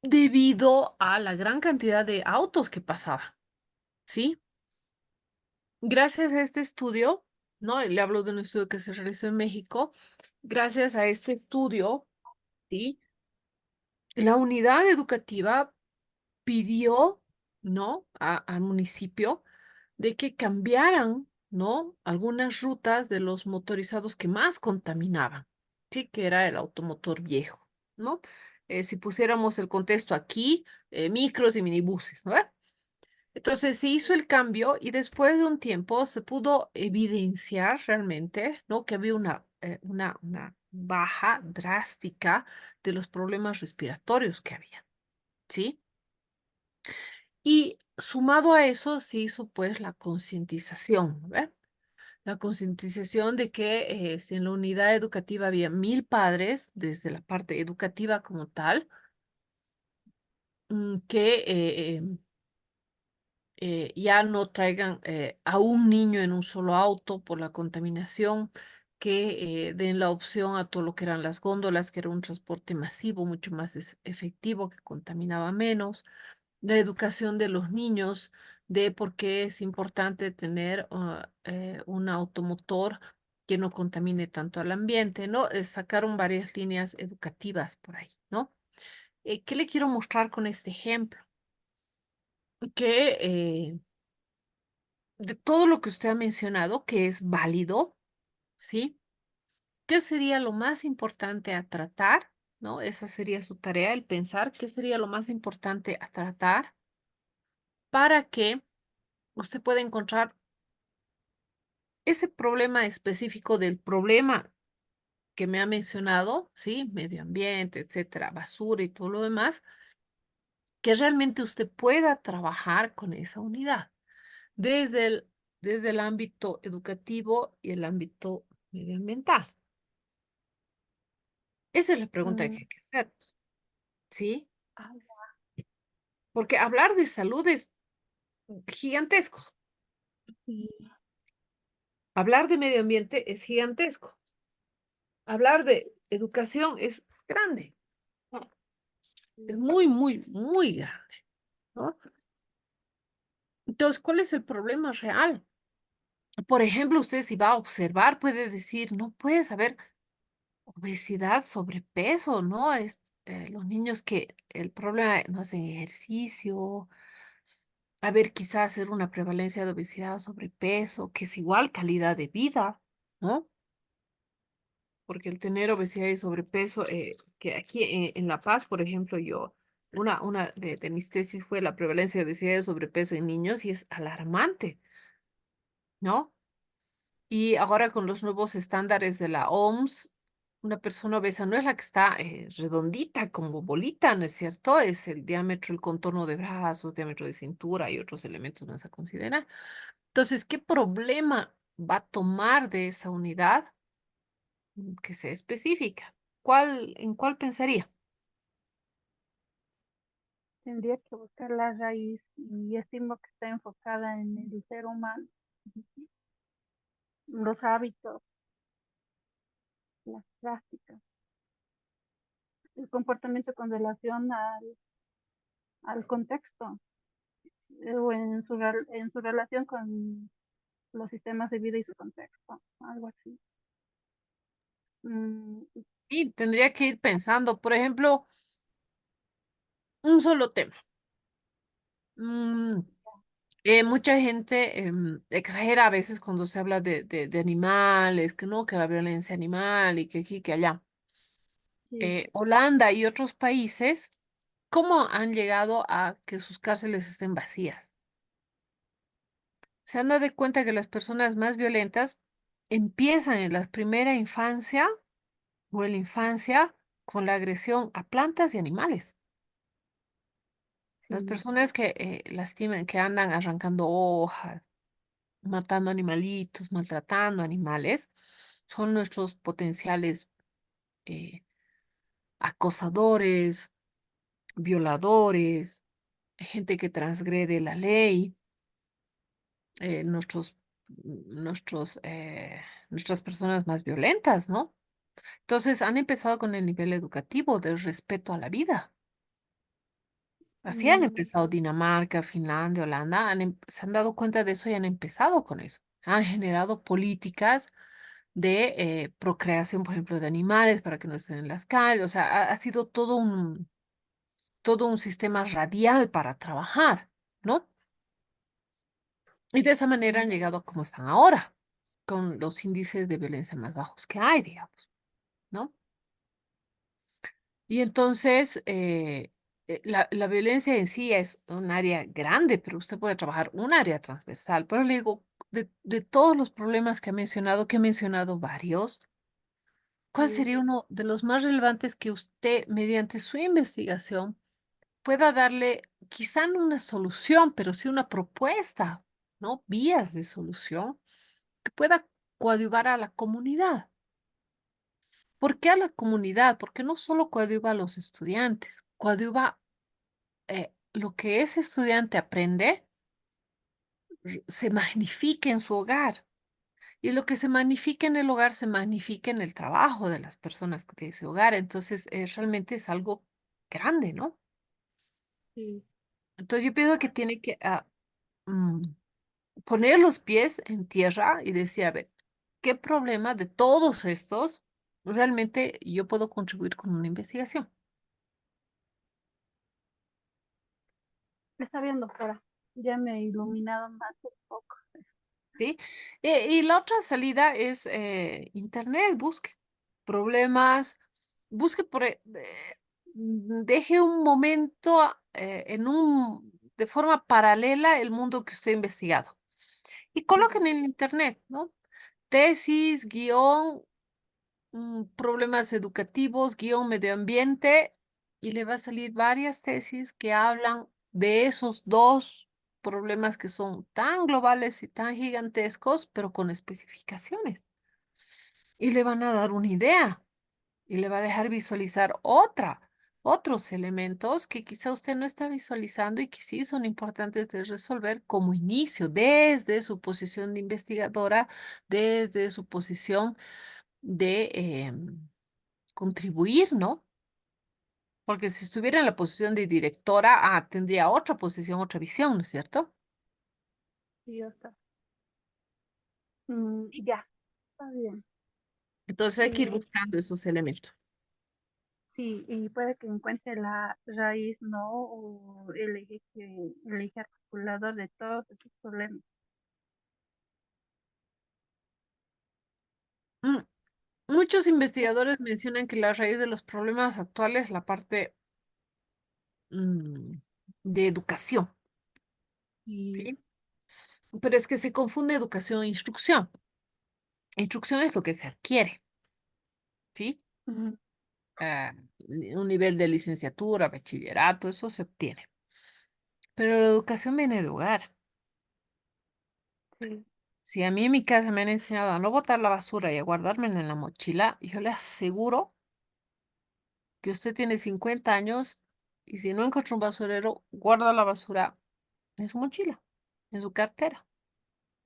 Debido a la gran cantidad de autos que pasaban, ¿sí? Gracias a este estudio, ¿no? Le hablo de un estudio que se realizó en México. Gracias a este estudio, ¿sí? La unidad educativa pidió, ¿no? Al municipio de que cambiaran, ¿no? Algunas rutas de los motorizados que más contaminaban, ¿sí? Que era el automotor viejo, ¿no? Si pusiéramos el contexto aquí, micros y minibuses, ¿no? Entonces se hizo el cambio y después de un tiempo se pudo evidenciar realmente, ¿no? Que había una baja drástica de los problemas respiratorios que había, ¿sí? Y sumado a eso se hizo pues la concientización, ¿ve? La concientización de que si en la unidad educativa había 1000 padres, desde la parte educativa como tal, que ya no traigan a un niño en un solo auto por la contaminación, que den la opción a todo lo que eran las góndolas, que era un transporte masivo, mucho más efectivo, que contaminaba menos, la educación de los niños, de por qué es importante tener un automotor que no contamine tanto al ambiente, ¿no? Sacaron varias líneas educativas por ahí, ¿no? ¿Qué le quiero mostrar con este ejemplo? Que de todo lo que usted ha mencionado, que es válido, ¿sí? ¿Qué sería lo más importante a tratar? ¿No? Esa sería su tarea, el pensar qué sería lo más importante a tratar para que usted pueda encontrar ese problema específico del problema que me ha mencionado, ¿sí? Medio ambiente, etcétera, basura y todo lo demás, que realmente usted pueda trabajar con esa unidad desde desde el ámbito educativo y el ámbito medioambiental. Esa es la pregunta que Mm, hay que hacernos, ¿sí? ah, Porque hablar de salud es gigantesco. y Hablar de medio ambiente es gigantesco. Hablar de educación es grande. ¿No? Es muy grande, ¿no? Entonces, ¿cuál es el problema real? Por ejemplo, usted si va a observar, puede decir, no puede haber obesidad, sobrepeso, ¿no? Es, los niños que el problema no hacen ejercicio, a ver, quizás hacer una prevalencia de obesidad, sobrepeso, que es igual calidad de vida, ¿no? Porque el tener obesidad y sobrepeso, que aquí en La Paz, por ejemplo, una de mis tesis fue la prevalencia de obesidad y sobrepeso en niños y es alarmante, ¿no? Y ahora con los nuevos estándares de la OMS, una persona obesa no es la que está redondita como bolita, ¿no es cierto? Es el diámetro, el contorno de brazos, diámetro de cintura y otros elementos más a considerar. Entonces, ¿qué problema va a tomar de esa unidad que sea específica? ¿En cuál pensaría? tendría que buscar la raíz y estimo que está enfocada en el ser humano, los hábitos, las prácticas. el comportamiento con relación al contexto o en su relación con los sistemas de vida y su contexto, algo así. Mm, Y tendría que ir pensando, por ejemplo, un solo tema. Mm, mucha gente exagera a veces cuando se habla de animales, que no, que la violencia animal y que aquí, que allá. sí, Holanda y otros países, ¿cómo han llegado a que sus cárceles estén vacías? Se han dado cuenta que las personas más violentas empiezan en la primera infancia o en la infancia con la agresión a plantas y animales. Las sí, personas que lastiman, que andan arrancando hojas, matando animalitos, maltratando animales, son nuestros potenciales eh, acosadores, violadores, gente que transgrede la ley, nuestros, nuestras personas más violentas, ¿no? Entonces han empezado con el nivel educativo del respeto a la vida. Así han mm, empezado Dinamarca, Finlandia, Holanda, se han dado cuenta de eso y han empezado con eso. Han generado políticas de procreación, por ejemplo, de animales para que no estén en las calles. O sea, ha sido todo un sistema radial para trabajar, ¿no? Y de esa manera mm, han llegado a como están ahora, con los índices de violencia más bajos que hay, digamos, ¿no? Y entonces, la violencia en sí es un área grande, pero usted puede trabajar un área transversal. Pero le digo, de todos los problemas que he mencionado varios, ¿cuál sí, sería uno de los más relevantes que usted, mediante su investigación, pueda darle, quizá no una solución, pero sí una propuesta, ¿no? Vías de solución que pueda coadyuvar a la comunidad? ¿Por qué a la comunidad? Porque no solo coadyuva a los estudiantes, coadyuva lo que ese estudiante aprende, se magnifica en su hogar. Y lo que se magnifica en el hogar se magnifica en el trabajo de las personas de ese hogar. Entonces, realmente es algo grande, ¿no? sí, Entonces, yo pienso que tiene que mm, poner los pies en tierra y decir, a ver, ¿qué problema de todos estos realmente yo puedo contribuir con una investigación? está bien, doctora. Ya me he iluminado más un poco. ¿Sí? Y la otra salida es internet, busque problemas, busque deje un momento de forma paralela el mundo que usted ha investigado y coloquen en internet, ¿no? Tesis, guión, problemas educativos, guión medio ambiente, y le va a salir varias tesis que hablan de esos dos problemas que son tan globales y tan gigantescos, pero con especificaciones. Y le van a dar una idea y le va a dejar visualizar otros elementos que quizá usted no está visualizando y que sí son importantes de resolver como inicio, desde su posición de investigadora, desde su posición de contribuir, ¿no? Porque si estuviera en la posición de directora, tendría otra posición, otra visión, ¿no es cierto? Sí, doctora. Ya, está bien. Entonces hay que ir Y buscando esos elementos. sí, y puede que encuentre la raíz, ¿no? O el eje articulador de todos esos problemas. Mm, Muchos investigadores mencionan que la raíz de los problemas actuales es la parte mm, de educación, Y ¿sí? Pero es que se confunde educación e instrucción. Instrucción es lo que se adquiere, ¿sí? ujú, Ah, un nivel de licenciatura, bachillerato, eso se obtiene. Pero la educación viene de hogar. sí, Si a mí en mi casa me han enseñado a no botar la basura y a guardármela en la mochila, yo le aseguro que usted tiene 50 años y si no encuentra un basurero, guarda la basura en su mochila, en su cartera.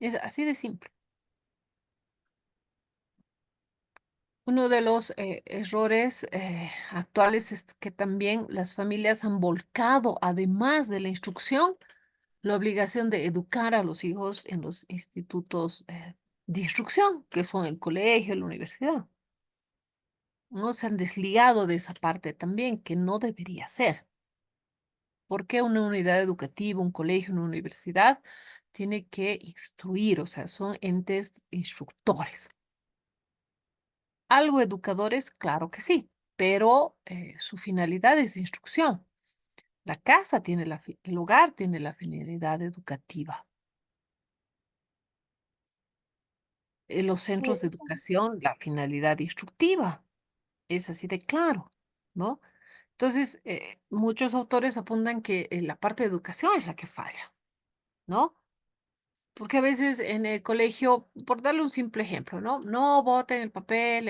Es así de simple. Uno de los errores actuales es que también las familias han volcado, además de la instrucción, la obligación de educar a los hijos en los institutos de instrucción, que son el colegio, la universidad. No se han desligado de esa parte también, que no debería ser. Porque una unidad educativa, un colegio, una universidad, tiene que instruir, o sea, son entes instructores. Algo educadores, claro que sí, pero su finalidad es instrucción. La casa tiene el hogar tiene la finalidad educativa. Los centros de Eh, educación, la finalidad instructiva. Es así de claro, ¿no? Entonces, muchos autores apuntan que la parte de educación es la que falla, ¿no? Porque a veces en el colegio, por darle un simple ejemplo, ¿no? No boten el papel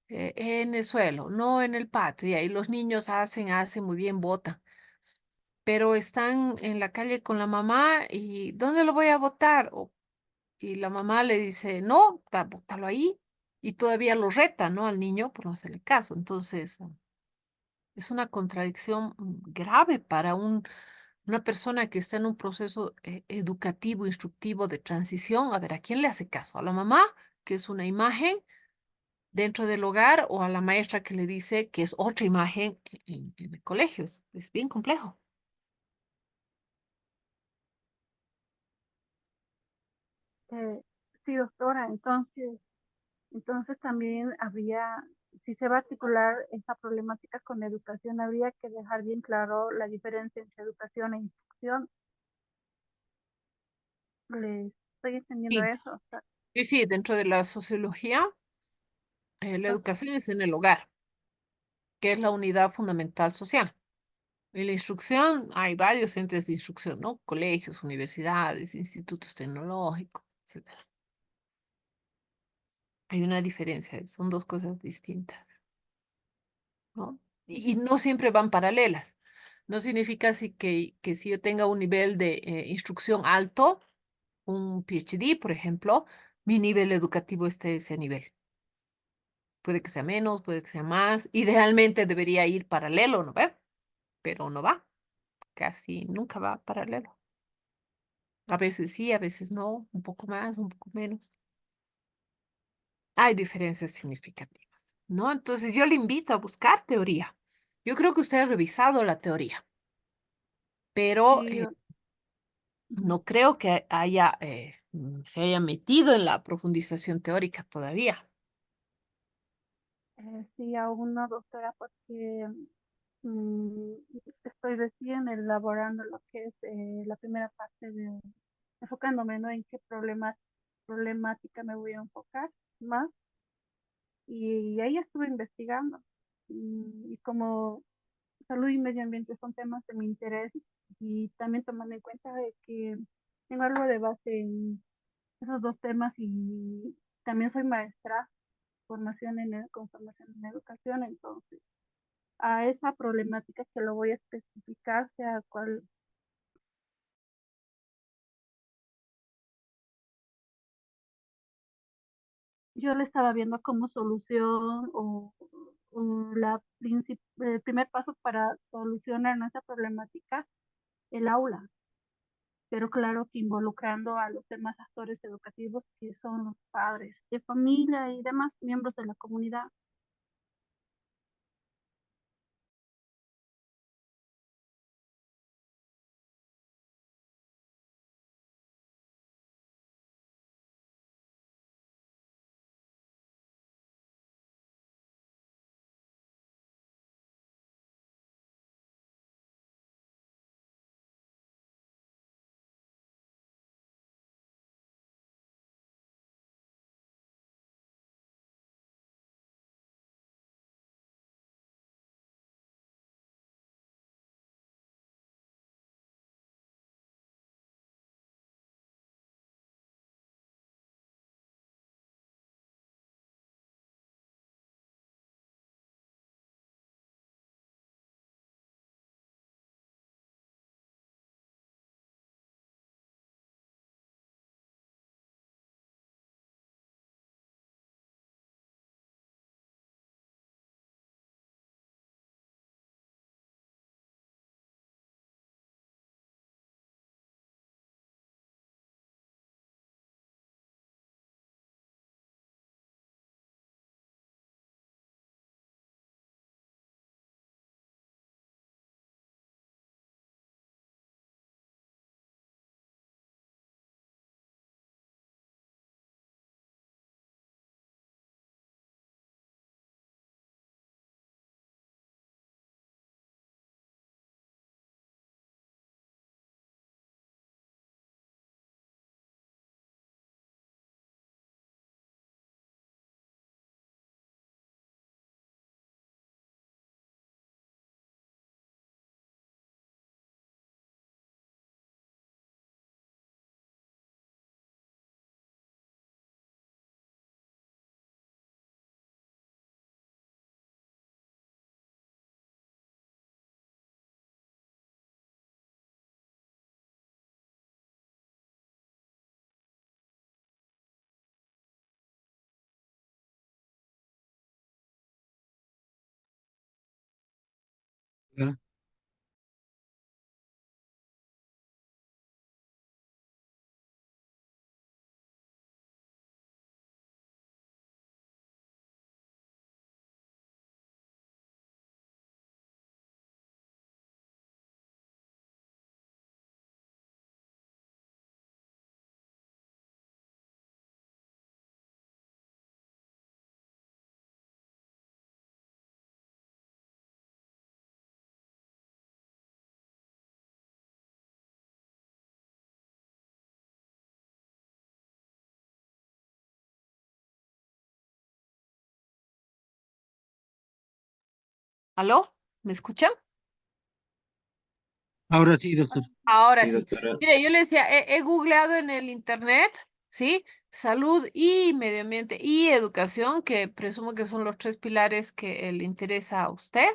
en el suelo, no en el patio, y ahí los niños hacen muy bien, botan, pero están en la calle con la mamá y ¿dónde lo voy a botar? Y la mamá le dice, no, bótalo ahí, y todavía lo reta, ¿no? Al niño por no hacerle caso. Entonces, es una contradicción grave para una persona que está en un proceso educativo, instructivo de transición. A ver, ¿a quién le hace caso? ¿A la mamá, que es una imagen dentro del hogar, o a la maestra que le dice que es otra imagen en el colegio? Es bien complejo. eh, sí, doctora, entonces también habría, si se va a articular esta problemática con la educación, habría que dejar bien claro la diferencia entre educación e instrucción. ¿Le estoy entendiendo Sí, eso? O sea, sí, sí, dentro de la sociología, la educación es en el hogar, que es la unidad fundamental social. En la instrucción hay varios entes de instrucción, ¿no? Colegios, universidades, institutos tecnológicos, etcétera. Hay una diferencia, son dos cosas distintas, ¿no? Y no siempre van paralelas. No significa que si yo tenga un nivel de instrucción alto, un PhD, por ejemplo, mi nivel educativo esté a ese nivel. Puede que sea menos, puede que sea más. Idealmente debería ir paralelo, ¿no ve? Pero no va. Casi nunca va paralelo. A veces sí, a veces no, un poco más, un poco menos. Hay diferencias significativas, ¿no? Entonces yo le invito a buscar teoría. Yo creo que usted ha revisado la teoría, pero sí, ujú. no creo que se haya metido en la profundización teórica todavía. Sí, aún no, doctora, porque mm, estoy recién elaborando lo que es la primera parte de, enfocándome, ¿no? En qué problemática me voy a enfocar más. Y ahí estuve investigando. Y como salud y medio ambiente son temas de mi interés, y también tomando en cuenta de que tengo algo de base en esos dos temas, y también soy maestra, con formación en educación, entonces a esa problemática que lo voy a especificar, sea cual yo le estaba viendo como solución, o el primer paso para solucionar nuestra problemática, el aula, pero claro que involucrando a los demás actores educativos, que son los padres de familia y demás miembros de la comunidad. ¿Ya? ¿Aló? ¿Me escuchan? Ahora sí, doctor. Ahora Sí, sí. doctora. Mire, yo le decía, he googleado en el internet, ¿sí? Salud y medio ambiente y educación, que presumo que son los tres pilares que le interesa a usted,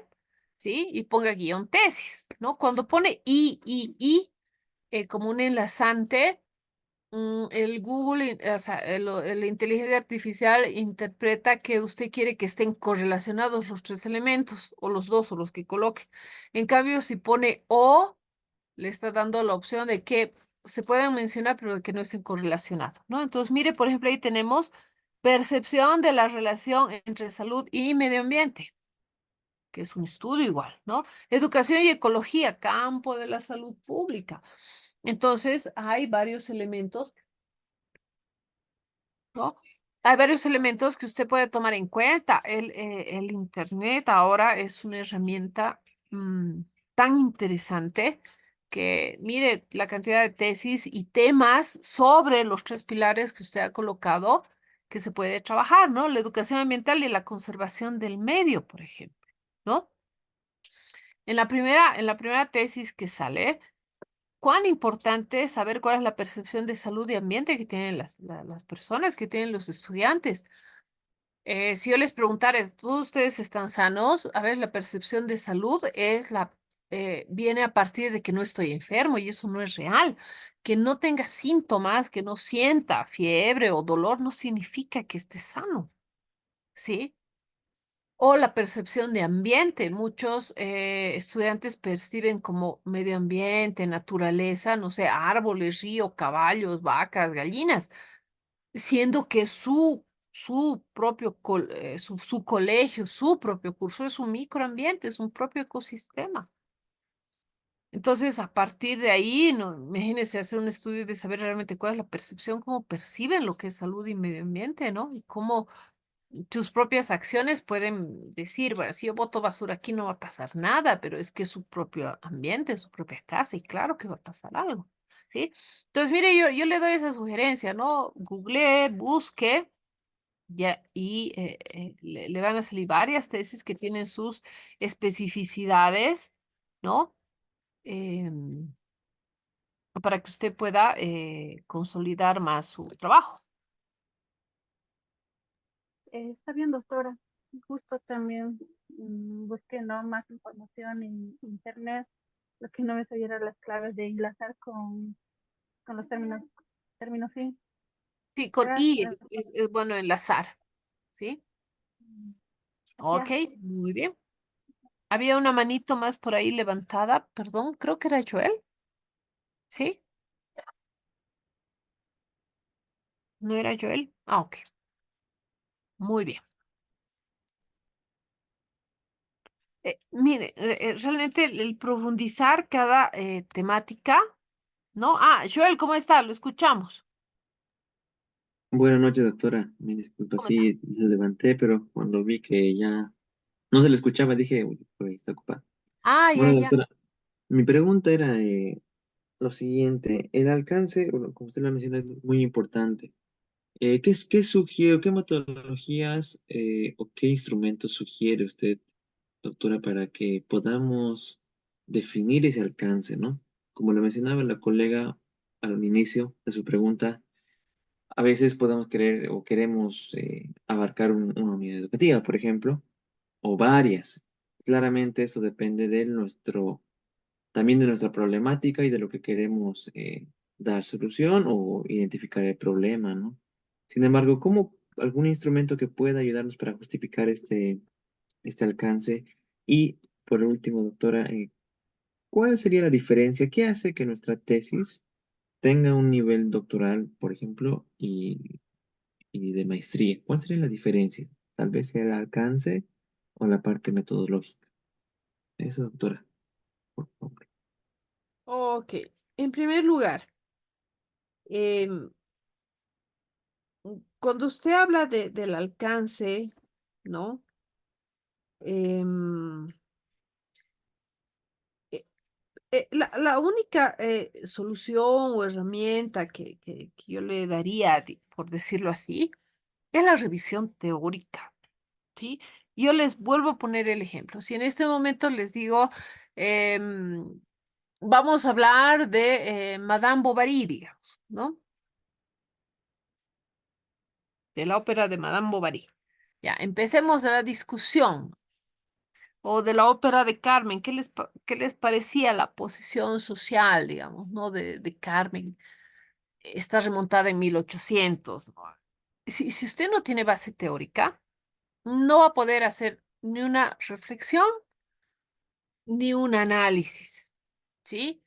¿sí? Y ponga guión tesis, ¿no? Cuando pone como un enlazante, el Google, o sea, la inteligencia artificial interpreta que usted quiere que estén correlacionados los tres elementos, o los dos, o los que coloque. En cambio, si pone o le está dando la opción de que se puedan mencionar, pero de que no estén correlacionados, ¿no? Entonces, mire, por ejemplo, ahí tenemos percepción de la relación entre salud y medio ambiente, que es un estudio igual, ¿no? Educación y ecología, campo de la salud pública. Entonces, hay varios elementos, ¿no? Hay varios elementos que usted puede tomar en cuenta. El Internet ahora es una herramienta mm, tan interesante que, mire, la cantidad de tesis y temas sobre los tres pilares que usted ha colocado que se puede trabajar, ¿no? La educación ambiental y la conservación del medio, por ejemplo, ¿no? En la primera tesis que sale, cuán importante es saber cuál es la percepción de salud y ambiente que tienen las personas, que tienen los estudiantes. Si yo les preguntara, ¿todos ustedes están sanos? A ver, la percepción de salud viene a partir de que no estoy enfermo y eso no es real. Que no tenga síntomas, que no sienta fiebre o dolor, no significa que esté sano, ¿sí? O la percepción de ambiente. Muchos estudiantes perciben como medio ambiente, naturaleza, no sé, árboles, río, caballos, vacas, gallinas, siendo que su propio su colegio, su propio curso es un microambiente, es un propio ecosistema. Entonces, a partir de ahí, no, imagínense hacer un estudio de saber realmente cuál es la percepción, cómo perciben lo que es salud y medio ambiente, ¿no? Y cómo tus propias acciones pueden decir, bueno, si yo boto basura aquí no va a pasar nada, pero es que es su propio ambiente, su propia casa, y claro que va a pasar algo, ¿sí? Entonces, mire, yo le doy esa sugerencia, ¿no? Google, busque, ya, y le van a salir varias tesis que tienen sus especificidades, ¿no? Em, para que usted pueda consolidar más su trabajo. Está bien, doctora. Justo también busqué, ¿no?, más información en internet. Lo que no me sabía eran las claves de enlazar con los términos sí. Sí, con Ya, I es bueno enlazar, ¿sí? Ok, ya. muy bien. Había una manito más por ahí levantada, perdón, creo que era Joel, ¿sí? ¿No era Joel? Ah, ok, muy bien. Mire, realmente el profundizar cada temática, ¿no? Ah, Joel, ¿cómo está? Lo escuchamos. Buenas noches, doctora. Me disculpa, ¿Cómo está? sí, se levanté, pero cuando vi que ya no se le escuchaba, dije, uy, por ahí está ocupada. Ah, ya, Bueno, ya. doctora, mi pregunta era lo siguiente. El alcance, bueno, como usted lo menciona, es muy importante. ¿Qué sugiere, qué metodologías o qué instrumentos sugiere usted, doctora, para que podamos definir ese alcance, ¿no? Como lo mencionaba la colega al inicio de su pregunta, a veces podemos querer o queremos abarcar una unidad educativa, por ejemplo, o varias. Claramente eso depende de también de nuestra problemática y de lo que queremos dar solución o identificar el problema, ¿no? Sin embargo, ¿cómo algún instrumento que pueda ayudarnos para justificar este alcance y por último, doctora, ¿cuál sería la diferencia? ¿Qué hace que nuestra tesis tenga un nivel doctoral, por ejemplo, y de maestría? ¿Cuál sería la diferencia? Tal vez sea el alcance o la parte metodológica. Eso, doctora, por favor. Ok, en primer lugar, em, cuando usted habla del alcance, ¿no? Em, eh, la única solución o herramienta que yo le daría, por decirlo así, es la revisión teórica, ¿sí? Yo les vuelvo a poner el ejemplo. Si en este momento les digo, em, vamos a hablar de Madame Bovary, digamos, ¿no? De la ópera de Madame Bovary. Ya, empecemos la discusión. O de la ópera de Carmen, qué les parecía la posición social, digamos, ¿no? De Carmen? Está remontada en 1800, ¿no? Si usted no tiene base teórica, no va a poder hacer ni una reflexión ni un análisis, ¿sí?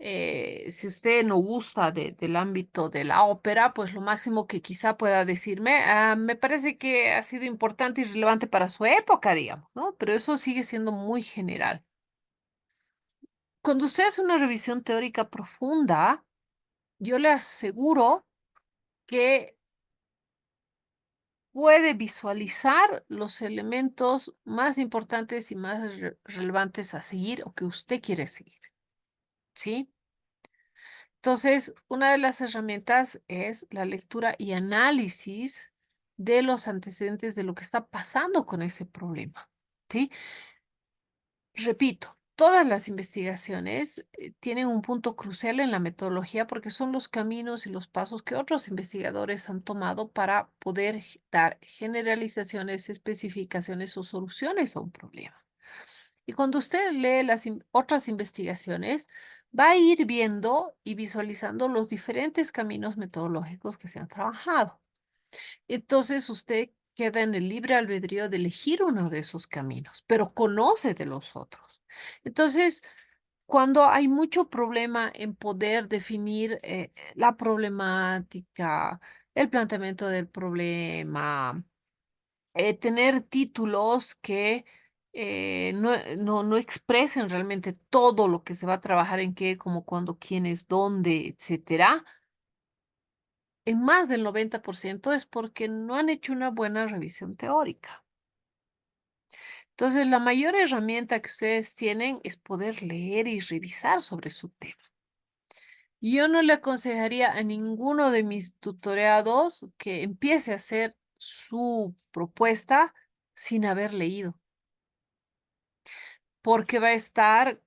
Si usted no gusta del ámbito de la ópera, pues lo máximo que quizá pueda decirme, me parece que ha sido importante y relevante para su época, digamos, ¿no? Pero eso sigue siendo muy general. Cuando usted hace una revisión teórica profunda, yo le aseguro que puede visualizar los elementos más importantes y más relevantes a seguir o que usted quiere seguir, ¿sí? Entonces, una de las herramientas es la lectura y análisis de los antecedentes de lo que está pasando con ese problema, ¿sí? Repito, todas las investigaciones tienen un punto crucial en la metodología porque son los caminos y los pasos que otros investigadores han tomado para poder dar generalizaciones, especificaciones o soluciones a un problema. Y cuando usted lee las otras investigaciones, va a ir viendo y visualizando los diferentes caminos metodológicos que se han trabajado. Entonces usted queda en el libre albedrío de elegir uno de esos caminos, pero conoce de los otros. Entonces, cuando hay mucho problema en poder definir la problemática, el planteamiento del problema, tener títulos que no expresen realmente todo lo que se va a trabajar en qué, como cuándo, quiénes, dónde, etcétera, en más del 90% es porque no han hecho una buena revisión teórica. Entonces, la mayor herramienta que ustedes tienen es poder leer y revisar sobre su tema. Yo no le aconsejaría a ninguno de mis tutoreados que empiece a hacer su propuesta sin haber leído, porque va a estar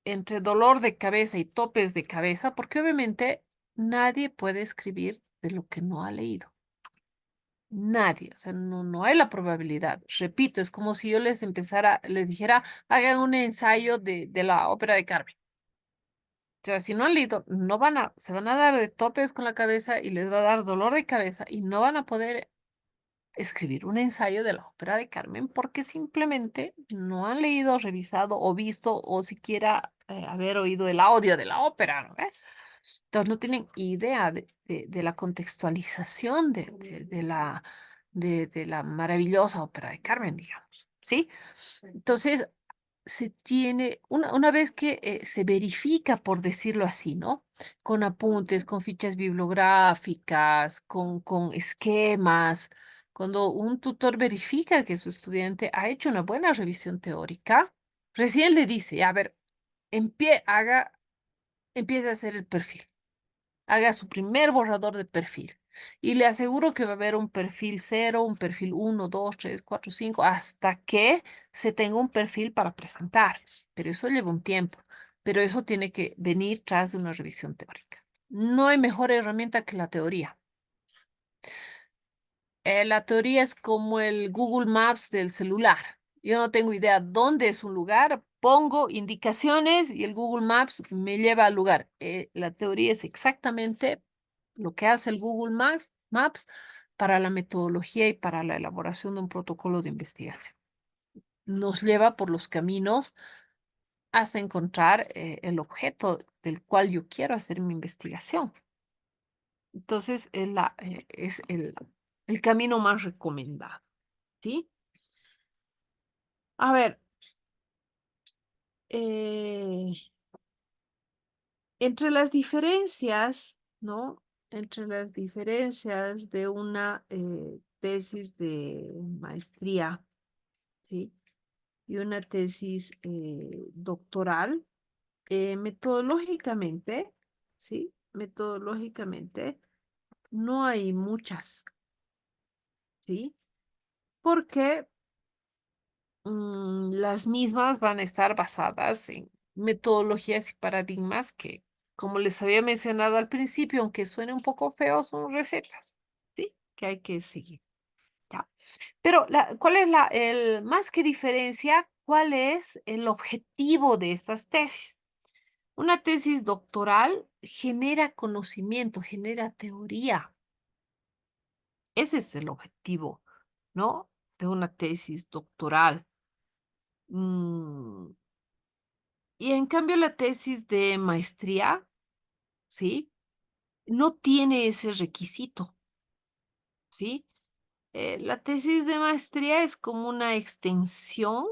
entre dolor de cabeza y topes de cabeza, porque obviamente nadie puede escribir de lo que no ha leído. Nadie, o sea, no hay la probabilidad. Repito, es como si yo les dijera, hagan un ensayo de la ópera de Carmen. O sea, si no han leído, se van a dar de topes con la cabeza y les va a dar dolor de cabeza y no van a poder escribir un ensayo de la ópera de Carmen porque simplemente no han leído, revisado o visto o siquiera haber oído el audio de la ópera, ¿no? Entonces no tienen idea de la contextualización de la maravillosa ópera de Carmen, digamos, ¿sí? Entonces, una vez que se verifica, por decirlo así, ¿no? Con apuntes, con fichas bibliográficas, con esquemas, cuando un tutor verifica que su estudiante ha hecho una buena revisión teórica, recién le dice, a ver, empiece a hacer el perfil, haga su primer borrador de perfil. Y le aseguro que va a haber un perfil 0, un perfil 1, 2, 3, 4, 5, hasta que se tenga un perfil para presentar. Pero eso lleva un tiempo. Pero eso tiene que venir tras de una revisión teórica. No hay mejor herramienta que la teoría. La teoría es como el Google Maps del celular. Yo no tengo idea dónde es un lugar, pongo indicaciones y el Google Maps me lleva al lugar. La teoría es exactamente lo que hace el Google Maps para la metodología y para la elaboración de un protocolo de investigación. nos lleva por los caminos hasta encontrar el objeto del cual yo quiero hacer mi investigación. Entonces, es el camino más recomendado, ¿sí? A ver, eh, entre las diferencias, ¿no? Entre las diferencias de una tesis de maestría, ¿sí? Y una tesis doctoral, metodológicamente, ¿sí? Metodológicamente, no hay muchas, ¿sí? Porque las mismas van a estar basadas en metodologías y paradigmas que, como les había mencionado al principio, aunque suene un poco feo, son recetas, ¿sí? Que hay que seguir, ¿ya? Pero, ¿cuál es más que diferencia, cuál es el objetivo de estas tesis? Una tesis doctoral genera conocimiento, genera teoría. Ese es el objetivo, ¿no? De una tesis doctoral. Mm, Y en cambio la tesis de maestría, ¿sí? No tiene ese requisito, ¿sí? La tesis de maestría es como una extensión,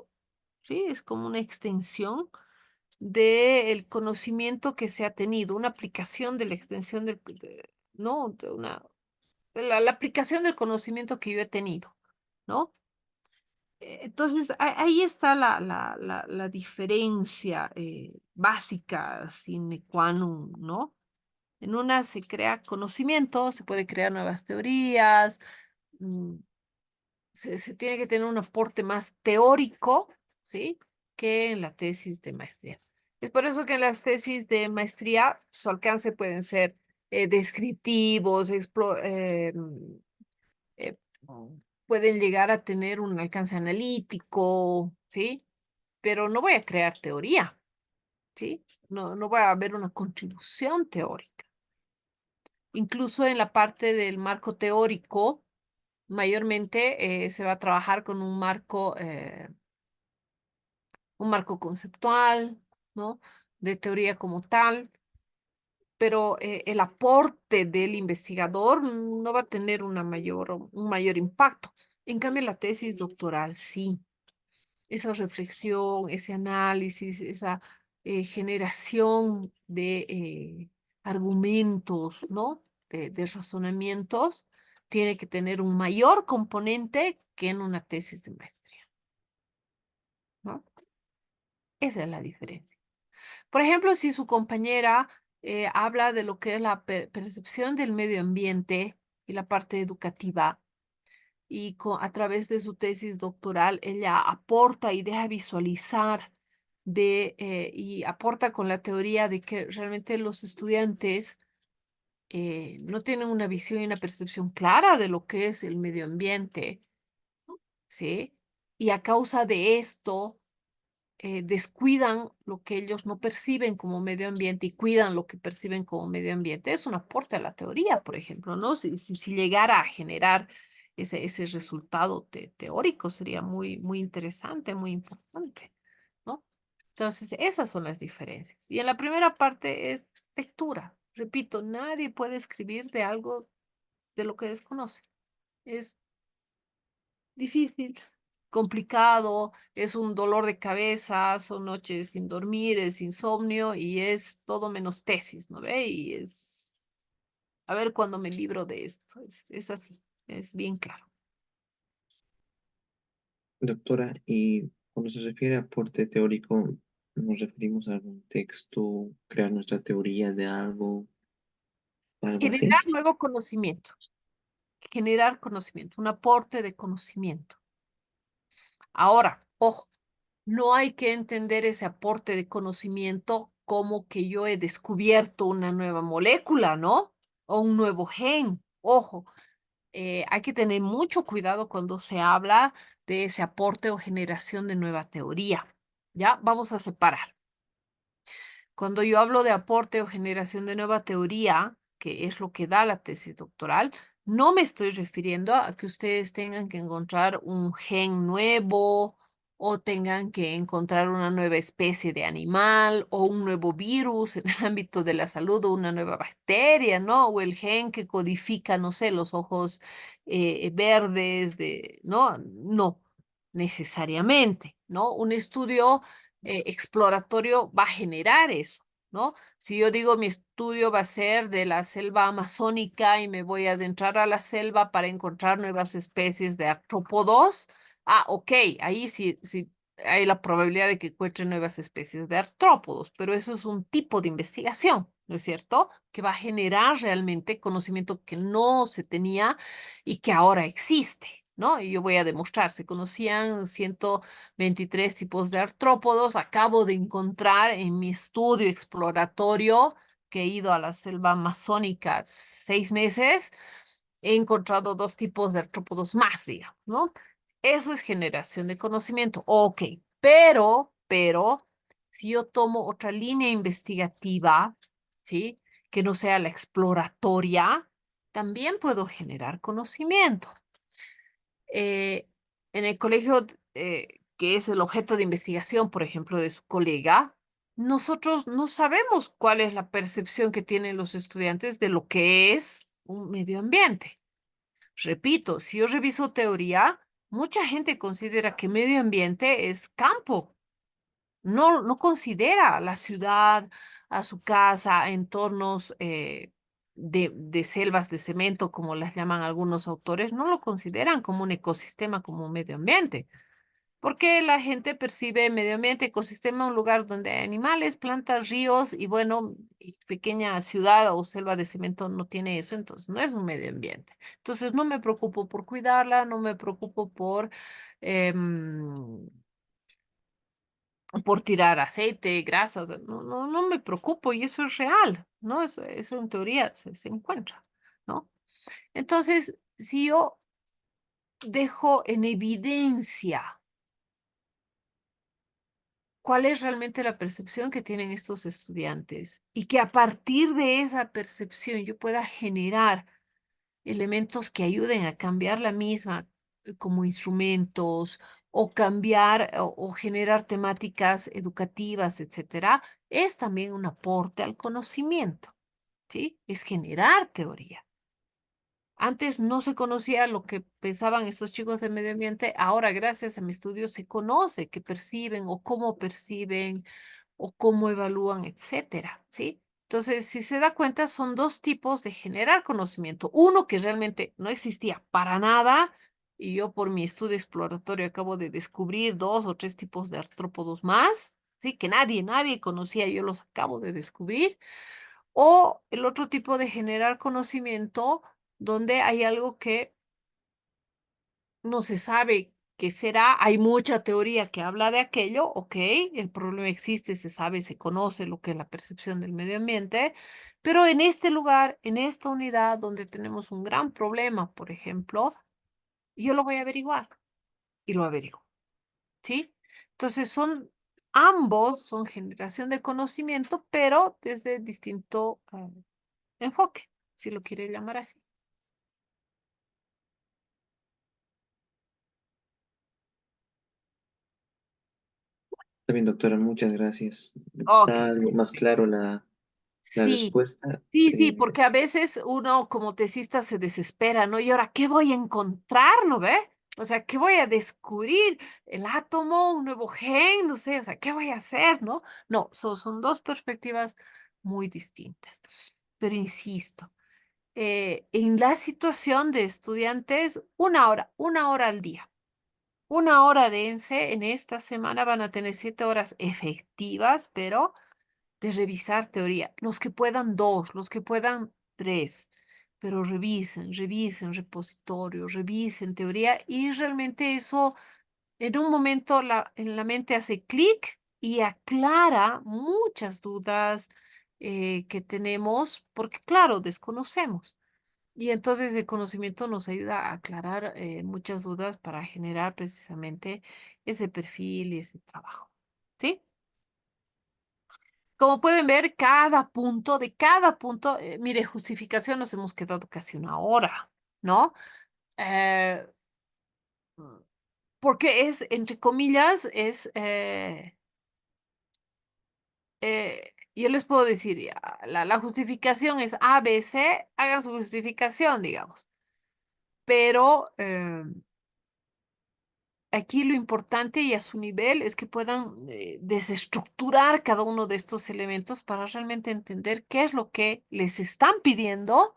¿sí? Es como una extensión del conocimiento que se ha tenido, una aplicación de la extensión ¿no? La aplicación del conocimiento que yo he tenido, ¿no? Entonces, ahí está la diferencia básica, sine qua non, ¿no? En una se crea conocimiento, se puede crear nuevas teorías, mm, se tiene que tener un aporte más teórico, ¿sí? Que en la tesis de maestría. Es por eso que en las tesis de maestría su alcance pueden ser descriptivos, eh, pueden llegar a tener un alcance analítico, ¿sí? Pero no voy a crear teoría, ¿sí? No va a haber una contribución teórica. Incluso en la parte del marco teórico, mayormente se va a trabajar con un marco conceptual, ¿no? De teoría como tal, pero el aporte del investigador no va a tener un mayor impacto. En cambio, la tesis doctoral sí. Esa reflexión, ese análisis, esa generación de argumentos, ¿no? De razonamientos, tiene que tener un mayor componente que en una tesis de maestría, ¿no? Esa es la diferencia. Por ejemplo, si su compañera habla de lo que es la percepción del medio ambiente y la parte educativa, y a través de su tesis doctoral ella aporta y deja visualizar y aporta con la teoría de que realmente los estudiantes no tienen una visión y una percepción clara de lo que es el medio ambiente, ¿sí? Y a causa de esto descuidan lo que ellos no perciben como medio ambiente y cuidan lo que perciben como medio ambiente. Es un aporte a la teoría, por ejemplo, ¿no? Si llegara a generar ese resultado teórico, sería muy interesante, muy importante, ¿no? Entonces, esas son las diferencias. Y en la primera parte es lectura. Repito, nadie puede escribir de algo de lo que desconoce. Es difícil, complicado, es un dolor de cabeza, son noches sin dormir, es insomnio y es todo menos tesis, ¿no ve? Y es, a ver cuándo me libro de esto, es así, es bien claro. Doctora, y cuando se refiere a aporte teórico, ¿nos referimos a algún texto, crear nuestra teoría de algo, algo así? Generar nuevo conocimiento, un aporte de conocimiento. Ahora, ojo, no hay que entender ese aporte de conocimiento como que yo he descubierto una nueva molécula, ¿no? O un nuevo gen. Ojo, hay que tener mucho cuidado cuando se habla de ese aporte o generación de nueva teoría. ¿Ya? Vamos a separar. Cuando yo hablo de aporte o generación de nueva teoría, que es lo que da la tesis doctoral, no me estoy refiriendo a que ustedes tengan que encontrar un gen nuevo o tengan que encontrar una nueva especie de animal o un nuevo virus en el ámbito de la salud o una nueva bacteria, ¿no? O el gen que codifica, no sé, los ojos verdes ¿no? No, necesariamente, ¿no? Un estudio exploratorio va a generar eso, ¿no? Si yo digo mi estudio va a ser de la selva amazónica y me voy a adentrar a la selva para encontrar nuevas especies de artrópodos, ok, ahí sí, sí hay la probabilidad de que encuentre nuevas especies de artrópodos, pero eso es un tipo de investigación, ¿no es cierto? Que va a generar realmente conocimiento que no se tenía y que ahora existe, ¿no? Y yo voy a demostrar, se conocían 123 tipos de artrópodos, acabo de encontrar en mi estudio exploratorio que he ido a la selva amazónica 6 meses, he encontrado 2 tipos de artrópodos más, digamos, ¿no? Eso es generación de conocimiento. Ok, pero, si yo tomo otra línea investigativa, ¿sí? Que no sea la exploratoria, también puedo generar conocimiento. Eh, en el colegio, que es el objeto de investigación, por ejemplo, de su colega, nosotros no sabemos cuál es la percepción que tienen los estudiantes de lo que es un medio ambiente. Repito, si yo reviso teoría, mucha gente considera que medio ambiente es campo. No considera a la ciudad, a su casa, entornos de selvas de cemento, como las llaman algunos autores, no lo consideran como un ecosistema, como un medio ambiente. Porque la gente percibe medio ambiente, ecosistema, un lugar donde hay animales, plantas, ríos y bueno, y pequeña ciudad o selva de cemento no tiene eso, entonces no es un medio ambiente. Entonces no me preocupo por cuidarla, no me preocupo em, por tirar aceite, grasas, no me preocupo y eso es real, ¿no? Eso en teoría se encuentra, ¿no? Entonces, si yo dejo en evidencia cuál es realmente la percepción que tienen estos estudiantes y que a partir de esa percepción yo pueda generar elementos que ayuden a cambiar la misma como instrumentos o cambiar o generar temáticas educativas, etcétera, es también un aporte al conocimiento, ¿sí? Es generar teoría. Antes no se conocía lo que pensaban estos chicos de medio ambiente, ahora gracias a mi estudio se conoce qué perciben o cómo evalúan, etcétera, ¿sí? Entonces, si se da cuenta, son 2 tipos de generar conocimiento. Uno que realmente no existía para nada, y yo por mi estudio exploratorio acabo de descubrir 2 o 3 tipos de artrópodos más, ¿sí? Que nadie conocía, yo los acabo de descubrir. O el otro tipo de generar conocimiento, donde hay algo que no se sabe qué será, hay mucha teoría que habla de aquello, ok, el problema existe, se sabe, se conoce lo que es la percepción del medio ambiente, pero en este lugar, en esta unidad donde tenemos un gran problema, por ejemplo, yo lo voy a averiguar y lo averiguo, ¿sí? Entonces ambos son generación de conocimiento, pero desde distinto enfoque, si lo quiere llamar así. Está bien, doctora, muchas gracias. Ok, Está algo más claro la sí. respuesta. Sí, porque a veces uno como tesista se desespera, ¿no? ¿Y ahora qué voy a encontrar, no ve? O sea, ¿qué voy a descubrir? ¿El átomo, un nuevo gen? No sé, o sea, ¿qué voy a hacer, no? No, son 2 perspectivas muy distintas. Pero insisto, en la situación de estudiantes, una hora al día. Una hora de ENSE en esta semana van a tener 7 horas efectivas, pero de revisar teoría. Los que puedan 2, los que puedan 3, pero revisen repositorio, revisen teoría y realmente eso en un momento en la mente hace clic y aclara muchas dudas que tenemos, porque claro, desconocemos. Y entonces el conocimiento nos ayuda a aclarar muchas dudas para generar precisamente ese perfil y ese trabajo. ¿Sí? Como pueden ver, de cada punto, mire, justificación nos hemos quedado casi una hora, ¿no? Eh, mm, porque es, entre comillas, yo les puedo decir, ya, la justificación es A, B, C, hagan su justificación, digamos. Pero aquí lo importante y a su nivel es que puedan desestructurar cada uno de estos elementos para realmente entender qué es lo que les están pidiendo,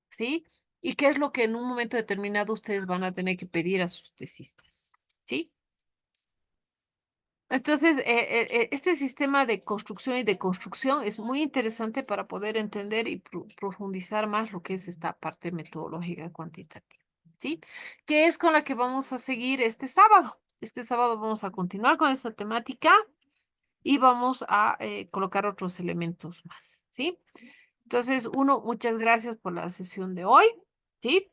¿sí? Y qué es lo que en un momento determinado ustedes van a tener que pedir a sus tesistas, ¿sí? Entonces, este sistema de construcción y de construcción es muy interesante para poder entender y profundizar más lo que es esta parte metodológica cuantitativa, ¿sí? Que es con la que vamos a seguir este sábado. Este sábado vamos a continuar con esta temática y vamos a colocar otros elementos más, ¿sí? Entonces, muchas gracias por la sesión de hoy, ¿sí?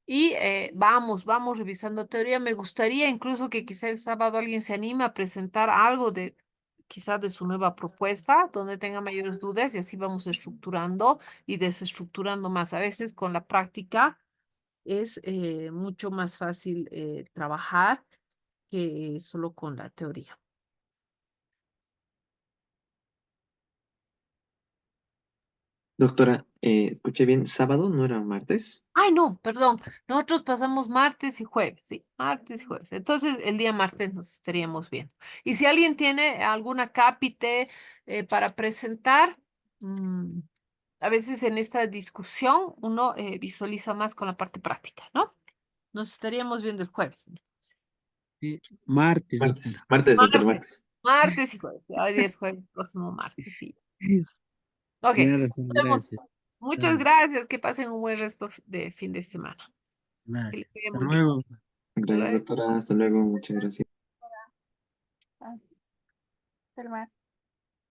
Y vamos revisando teoría. Me gustaría incluso que quizá el sábado alguien se anime a presentar algo de quizás de su nueva propuesta, donde tenga mayores dudas y así vamos estructurando y desestructurando más. A veces con la práctica es mucho más fácil trabajar que solo con la teoría. Doctora, escuché bien, ¿sábado no era martes? Ay, no, perdón. Nosotros pasamos martes y jueves, sí, martes y jueves. Entonces, el día martes nos estaríamos viendo. Y si alguien tiene alguna cápite para presentar, mm, a veces en esta discusión uno visualiza más con la parte práctica, ¿no? Nos estaríamos viendo el jueves. Sí, martes, Martes, doctora. martes, doctor, Martes, martes. martes y jueves. Hoy día es jueves, próximo martes, sí. Ok, Ya, doctora, nos vemos. gracias. Muchas Dale, gracias. Que pasen un buen resto de fin de semana. Que dale. les vaya Hasta muy bien. luego. Hasta Gracias, luego. doctora. Hasta luego. Muchas gracias. Ah, Selma.